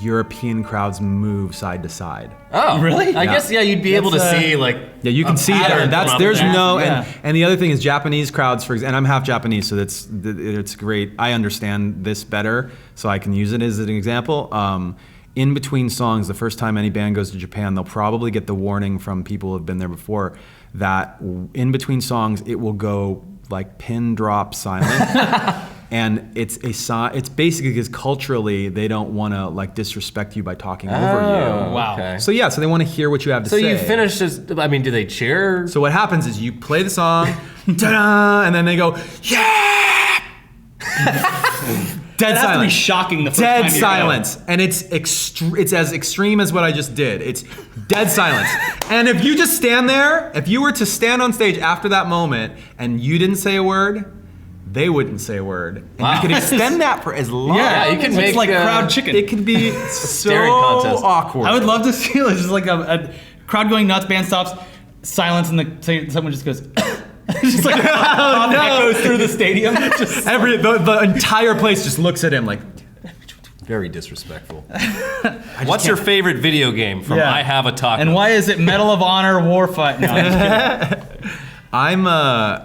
European crowds move side to side. Oh, really? I guess you'd be able to see like. Yeah, you can see that. There's no, and the other thing is Japanese crowds, for example, and I'm half Japanese, so it's great. I understand this better, so I can use it as an example. In between songs, the first time any band goes to Japan, they'll probably get the warning from people who have been there before that in between songs it will go like pin drop silent. And it's basically because culturally they don't want to like disrespect you by talking over you. Wow. Okay. So so they want to hear what you have to say. So you finish do they cheer? So what happens is you play the song, ta-da, and then they go, yeah! Dead That has to be shocking the first Dead time you silence. And it's as extreme as what I just did. It's dead silence. And if you just stand there, if you were to stand on stage after that moment and you didn't say a word, they wouldn't say a word. And you can extend that for as long. Yeah, you can it's make like crowd chicken. It can be so Staring contest. awkward. I would love to see it just like a crowd going nuts, band stops, silence, and someone just goes. Just like echoes through the stadium. Just the entire place just looks at him like. Very disrespectful. What's your favorite video game from I Have a Taco? And why is it Medal of Honor Warfight? No, I'm just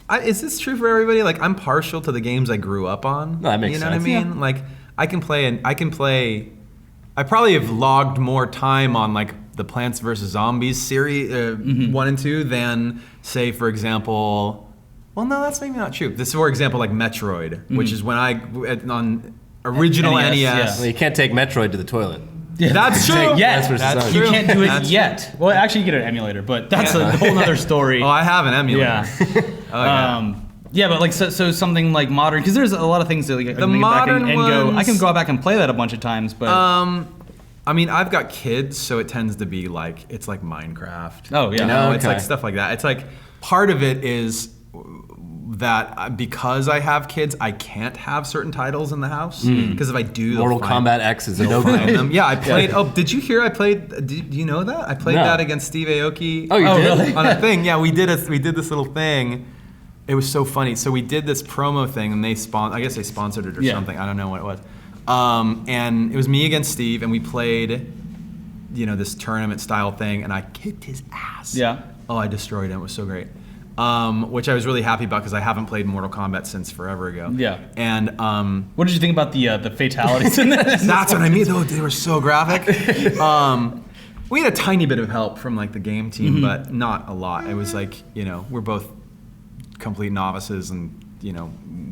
kidding. Is this true for everybody? Like, I'm partial to the games I grew up on. No, that makes sense. You know what I mean? Like, I can play. I probably have logged more time on like the Plants vs. Zombies series 1 and 2 than, say, for example. Well, no, that's maybe not true. This is, for example, like Metroid, which is when on original NES. Well, you can't take Metroid to the toilet. That's true. That's true. You can't do it yet. Well, actually, you get an emulator, but that's a whole other story. Oh, I have an emulator. Yeah. Yeah, but like so something like modern, because there's a lot of things that like, I can modern go. I can ones- go back and play that a bunch of times, but I mean, I've got kids, so it tends to be like it's like Minecraft. Oh, yeah. You know, Okay. it's like stuff like that. It's like part of it is that because I have kids, I can't have certain titles in the house because if I do, they'll Mortal find- Kombat X is a they'll no-go. find them. Yeah, I played. Oh, did you hear? I played. Do you know that? I played No. that against Steve Aoki. Oh, you did? really? On a thing. Yeah, we did this little thing. It was so funny. So we did this promo thing, and I guess they sponsored it or Yeah. something. I don't know what it was. And it was me against Steve, and we played, this tournament style thing, and I kicked his ass. Yeah. Oh, I destroyed him. It was so great. Which I was really happy about because I haven't played Mortal Kombat since forever ago. Yeah. And what did you think about the fatalities in this? that's what I mean. Though they were so graphic. We had a tiny bit of help from like the game team, but not a lot. It was like we're both complete novices, and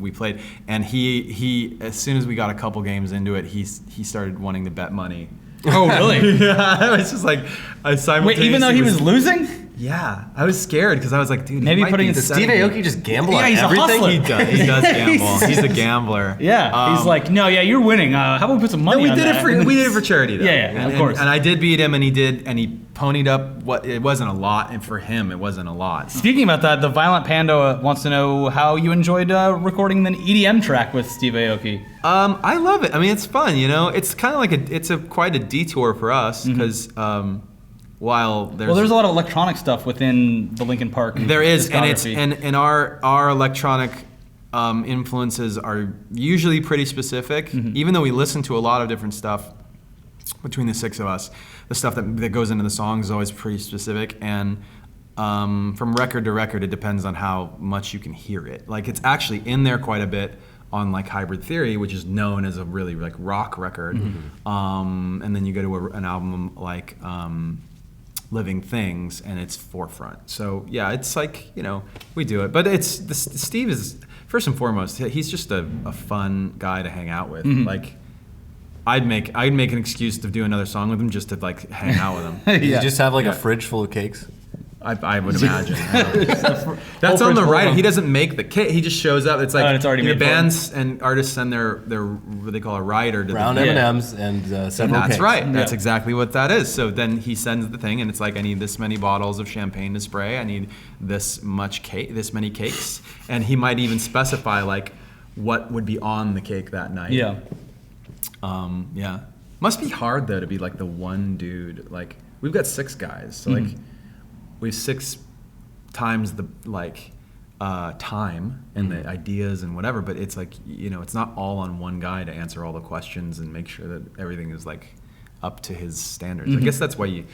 we played. And he as soon as we got a couple games into it, he started wanting to bet money. Oh, really? Yeah, I was just like, I simultaneously. Wait, even though he was losing? Yeah, I was scared because I was like, dude, Maybe he might putting be his- Steve setting me. Aoki just gamble Yeah, on he's a everything? hustler. He does gamble. He's a gambler. Yeah. He's like, no, yeah, you're winning. How about we put some money We on did that? it for charity though. Yeah, and, of course. And I did beat him, and he ponied up what it wasn't a lot, and for him it wasn't a lot. Speaking about that, the Violent Panda wants to know how you enjoyed recording an EDM track with Steve Aoki. I love it. I mean, it's fun. It's kind of like quite a detour for us because while There's a lot of electronic stuff within the Linkin Park. there is, and it's discography. and our electronic influences are usually pretty specific. Even though we listen to a lot of different stuff between the six of us, the stuff that goes into the songs is always pretty specific. And from record to record, it depends on how much you can hear it. Like it's actually in there quite a bit on like Hybrid Theory, which is known as a really like rock record. And then you go to an album like Living Things, and it's Forefront. So yeah, it's like we do it, but Steve is first and foremost. He's just a fun guy to hang out with. Like I'd make an excuse to do another song with him just to like hang out with him. You just have like a fridge full of cakes? I would imagine. That's on the right. He doesn't make the cake. He just shows up. It's like and it's already made for bands and artists send their what they call a rider to Round the M&Ms and several That's cakes. right. That's Yeah. exactly what that is. So then he sends the thing, and it's like, I need this many bottles of champagne to spray. I need this much cake, this many cakes, and he might even specify like what would be on the cake that night. Yeah. Yeah. Must be hard though to be like the one dude. Like we've got 6 guys, so like we have 6 times the time and the ideas and whatever. But it's like it's not all on one guy to answer all the questions and make sure that everything is like up to his standards. I guess that's why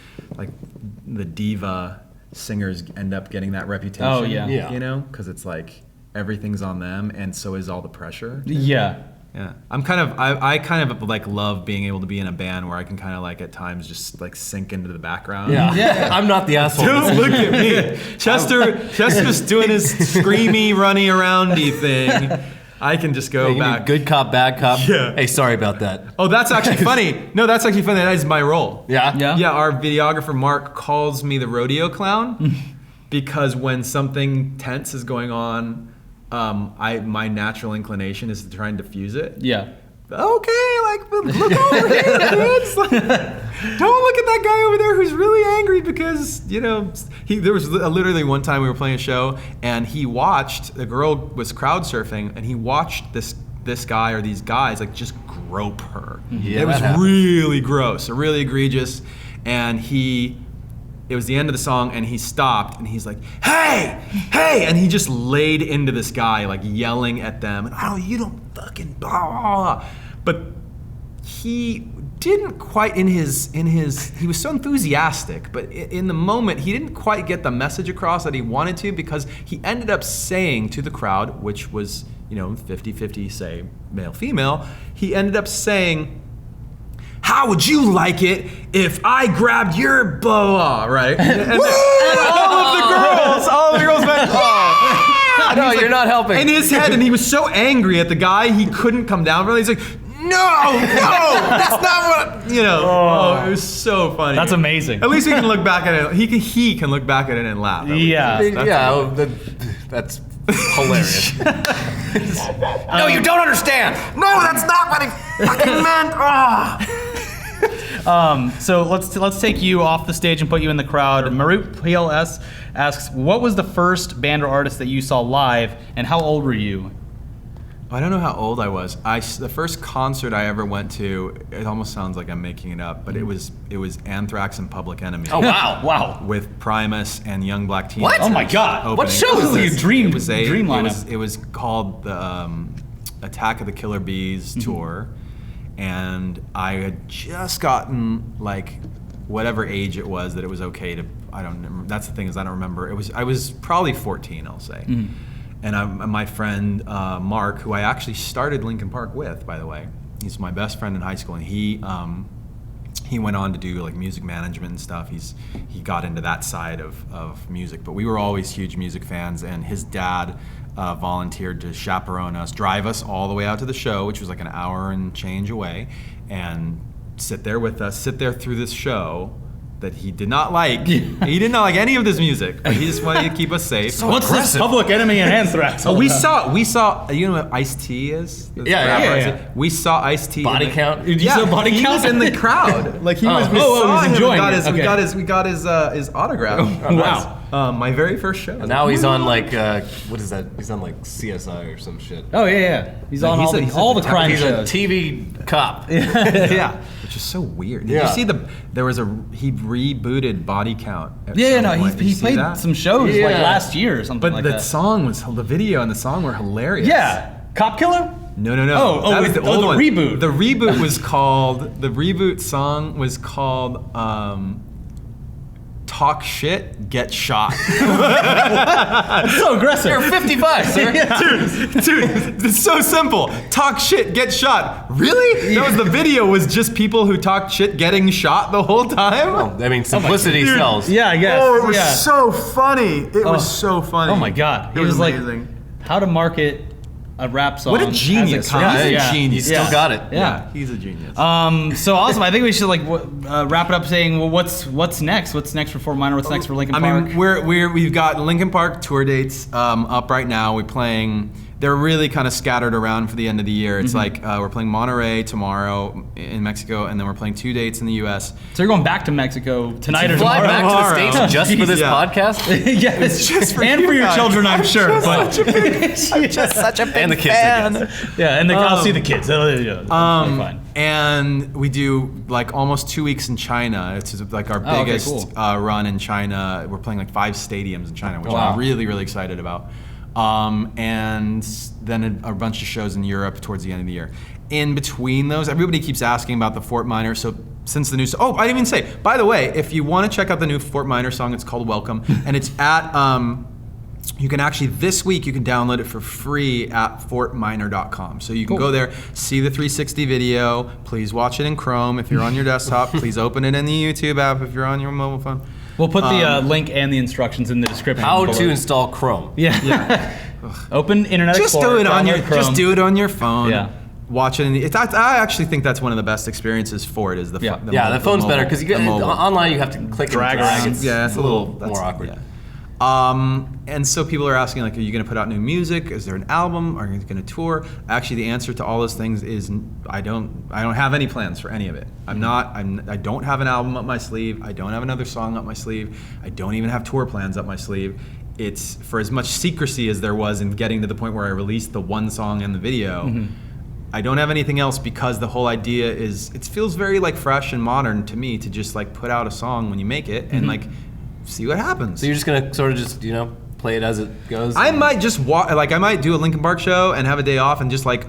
the diva singers end up getting that reputation. Oh, yeah. Yeah. Because it's like everything's on them, and so is all the pressure. Yeah. Yeah, I kind of like love being able to be in a band where I can kind of like at times just like sink into the background. Yeah. I'm not the asshole. Don't look at me. Chester's doing his screamy, runny aroundy thing. I can just go back. Good cop, bad cop. Yeah. Hey, sorry about that. Oh, that's actually funny. No, that's actually funny. That is my role. Yeah? Yeah. Yeah, our videographer Mark calls me the rodeo clown because when something tense is going on, my natural inclination is to try and diffuse it. Yeah. Okay, like look over here, kids. Like, don't look at that guy over there who's really angry because there was literally one time we were playing a show and the girl was crowd surfing and he watched this guy or these guys like just grope her. Yeah, It was that happens. really gross, really egregious, and it was the end of the song, and he stopped, and he's like, "Hey, hey!" And he just laid into this guy, like yelling at them, and you don't fucking blah, blah, blah. But he didn't quite he was so enthusiastic, but in the moment he didn't quite get the message across that he wanted to, because he ended up saying to the crowd, which was 50-50, say male female, he ended up saying, "How would you like it if I grabbed your blah blah," right? And all of the girls went, "Oh!" No, you're not helping. In his head, and he was so angry at the guy, he couldn't come down from it. He's like, "No, that's not what." It was so funny. That's amazing. At least we can look back at it. He can look back at it and laugh. Yeah. That's hilarious. No, you don't understand. No, that's not what he fucking meant. So let's take you off the stage and put you in the crowd. Marut PLS asks, what was the first band or artist that you saw live, and how old were you? I don't know how old I was. The first concert I ever went to, it almost sounds like I'm making it up, but it was Anthrax and Public Enemy. Oh wow, Wow. With Primus and Young Black Teenagers. What? Oh my God. opening. What show is this? Dream It was a dream it lineup. was called the Attack of the Killer Bees tour, and I had just gotten like whatever age it was that it was okay to. I don't remember. That's the thing is I don't remember. I was probably 14, I'll say. And my friend Mark, who I actually started Linkin Park with, by the way, he's my best friend in high school, and he went on to do like music management and stuff. He got into that side of music, but we were always huge music fans. And his dad volunteered to chaperone us, drive us all the way out to the show, which was like an hour and change away, and sit there with us, sit there through this show that he did not like. He did not like any of this music, but he just wanted to keep us safe. What's this Public Enemy and Anthrax? Oh, we saw. You know what Ice-T is? That's Yeah, rapper yeah, Ice-T. yeah. We saw Ice-T. Body in the- count? Did you say body he count? was in the crowd. Like he was. We Oh, saw he was him. enjoying We it. got Okay. his his autograph. Wow. My very first show. Now he's on like what is that? He's on like CSI or some shit. Oh yeah. He's on he's all the a crime He's a shows. TV cop. yeah, which is so weird. Did Yeah. you see he rebooted Body Count? at Yeah, some no, point. Did you he see played that? some shows like Yeah. last year or something But like the that. the video and the song were hilarious. Yeah. Cop Killer? No. Oh, That was the old the one. reboot. The reboot was called. The reboot song was called. Talk shit, get shot. So aggressive. You're 55, sir. Dude, it's so simple. Talk shit, get shot. Really? That was the video. Was just people who talked shit getting shot the whole time. I mean, simplicity Dude. sells. Yeah, I guess. Oh, it was yeah. so funny. It was so funny. Oh my God. It He was like, amazing. how to market a rap song. What a as genius. crime. He's a Yeah. genius. You still got it. Yeah. He's a genius. So awesome. I think we should like wrap it up saying, well, what's next? What's next for Fort Minor? What's next for Linkin I Park? mean, we've got Linkin Park tour dates up right now. We're playing. They're really kind of scattered around for the end of the year. It's like we're playing Monterey tomorrow in Mexico, and then we're playing 2 dates in the U.S. So you're going back to Mexico tonight or Fly tomorrow? back to the States just for this Yeah. podcast? Yes, just for and you for your guys. children, I'm sure. But Just such a big And the kids, I guess. yeah, and I'll see the kids. Fine. And we do like almost 2 weeks in China. It's like our Oh, okay, biggest cool. run in China. We're playing like 5 stadiums in China, which Wow. I'm really, really excited about. And then a bunch of shows in Europe towards the end of the year. In between those, everybody keeps asking about the Fort Minor. So since the new, I didn't even say. By the way, if you want to check out the new Fort Minor song, it's called Welcome, and it's at. You can actually, this week, you can download it for free at fortminor.com. So you can go there, see the 360 video. Please watch it in Chrome if you're on your desktop. Please open it in the YouTube app if you're on your mobile phone. We'll put the link and the instructions in the description. How below. to install Chrome. Yeah. Open Internet Just Explorer. do it on your. download Chrome. Just do it on your phone. Yeah. Watch it. I actually think that's one of the best experiences for it. Is the Yeah. Yeah, the phone's better because mobile. online you have to click Drag and drag. around. It's Yeah, it's a little more awkward. Yeah. And so people are asking, like, are you going to put out new music? Is there an album? Are you going to tour? Actually, the answer to all those things is I don't have any plans for any of it. I don't have an album up my sleeve. I don't have another song up my sleeve. I don't even have tour plans up my sleeve. It's for as much secrecy as there was in getting to the point where I released the one song and the video. I don't have anything else because the whole idea is it feels very like fresh and modern to me to just like put out a song when you make it and like see what happens. So you're just gonna sort of just play it as it goes. I might just I might do a Linkin Park show and have a day off and just like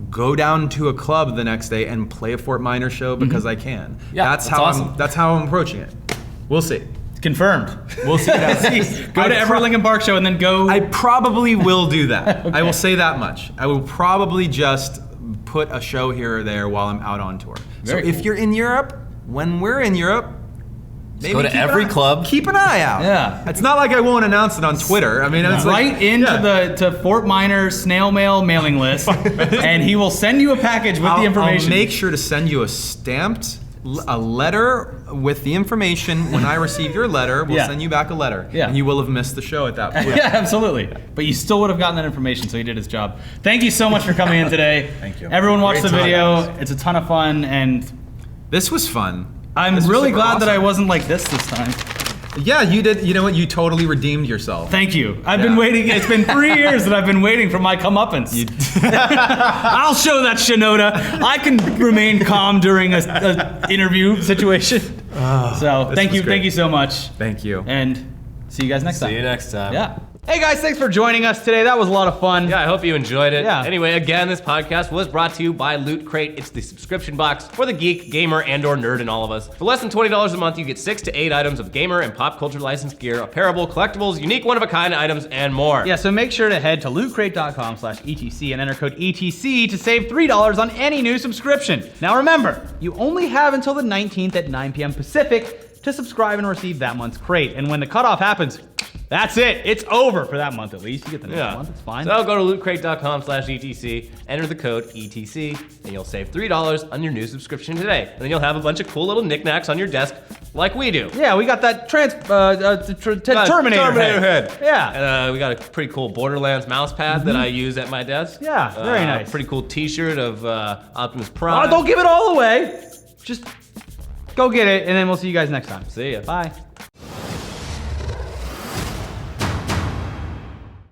go down to a club the next day and play a Fort Minor show because I can. Yeah, that's that's how awesome. that's how I'm approaching it. We'll see. Confirmed. We'll see. What happens. Go to every Linkin Park show and then go. I probably will do that. I will say that much. I will probably just put a show here or there while I'm out on tour. Very so if cool. you're in Europe, when we're in Europe, maybe go to keep an every eye- club. Keep an eye out. Yeah. It's not like I won't announce it on Twitter. I mean, it's right like, into yeah. the Fort Minor snail mail mailing list, and he will send you a package with the information. I'll make sure to send you a letter with the information. When I receive your letter, we'll Yeah. send you back a letter. Yeah. And you will have missed the show at that point. Yeah, absolutely. But you still would have gotten that information, so he did his job. Thank you so much for coming in today. Thank you. Everyone watch the Great time. video. It's a ton of fun, and This was fun. I'm This was really super glad that I awesome. wasn't like this time. Yeah, you did. You know what? You totally redeemed yourself. Thank you. I've been Yeah. waiting. It's been 3 years that I've been waiting for my comeuppance. I'll show that Shinoda. I can remain calm during a interview situation. So thank you. was great. Thank you so much. Thank you. And see you guys next time. See you next time. Yeah. Hey guys, thanks for joining us today. That was a lot of fun. Yeah, I hope you enjoyed it. Yeah. Anyway, again, this podcast was brought to you by Loot Crate. It's the subscription box for the geek, gamer, and/or nerd in all of us. For less than $20 a month, you get 6 to 8 items of gamer and pop culture licensed gear, apparel, collectibles, unique one-of-a-kind items, and more. Yeah, so make sure to head to lootcrate.com/ETC and enter code ETC to save $3 on any new subscription. Now remember, you only have until the 19th at 9 p.m. Pacific to subscribe and receive that month's crate. And when the cutoff happens, that's it. It's over for that month at least. You get the next month. It's fine. So go to lootcrate.com/ETC, enter the code ETC, and you'll save $3 on your new subscription today. And then you'll have a bunch of cool little knickknacks on your desk, like we do. Yeah, we got that Terminator head. Yeah. And we got a pretty cool Borderlands mouse pad that I use at my desk. Yeah, very nice. Pretty cool T-shirt of Optimus Prime. Oh, don't give it all away. Just go get it, and then we'll see you guys next time. See ya. Bye.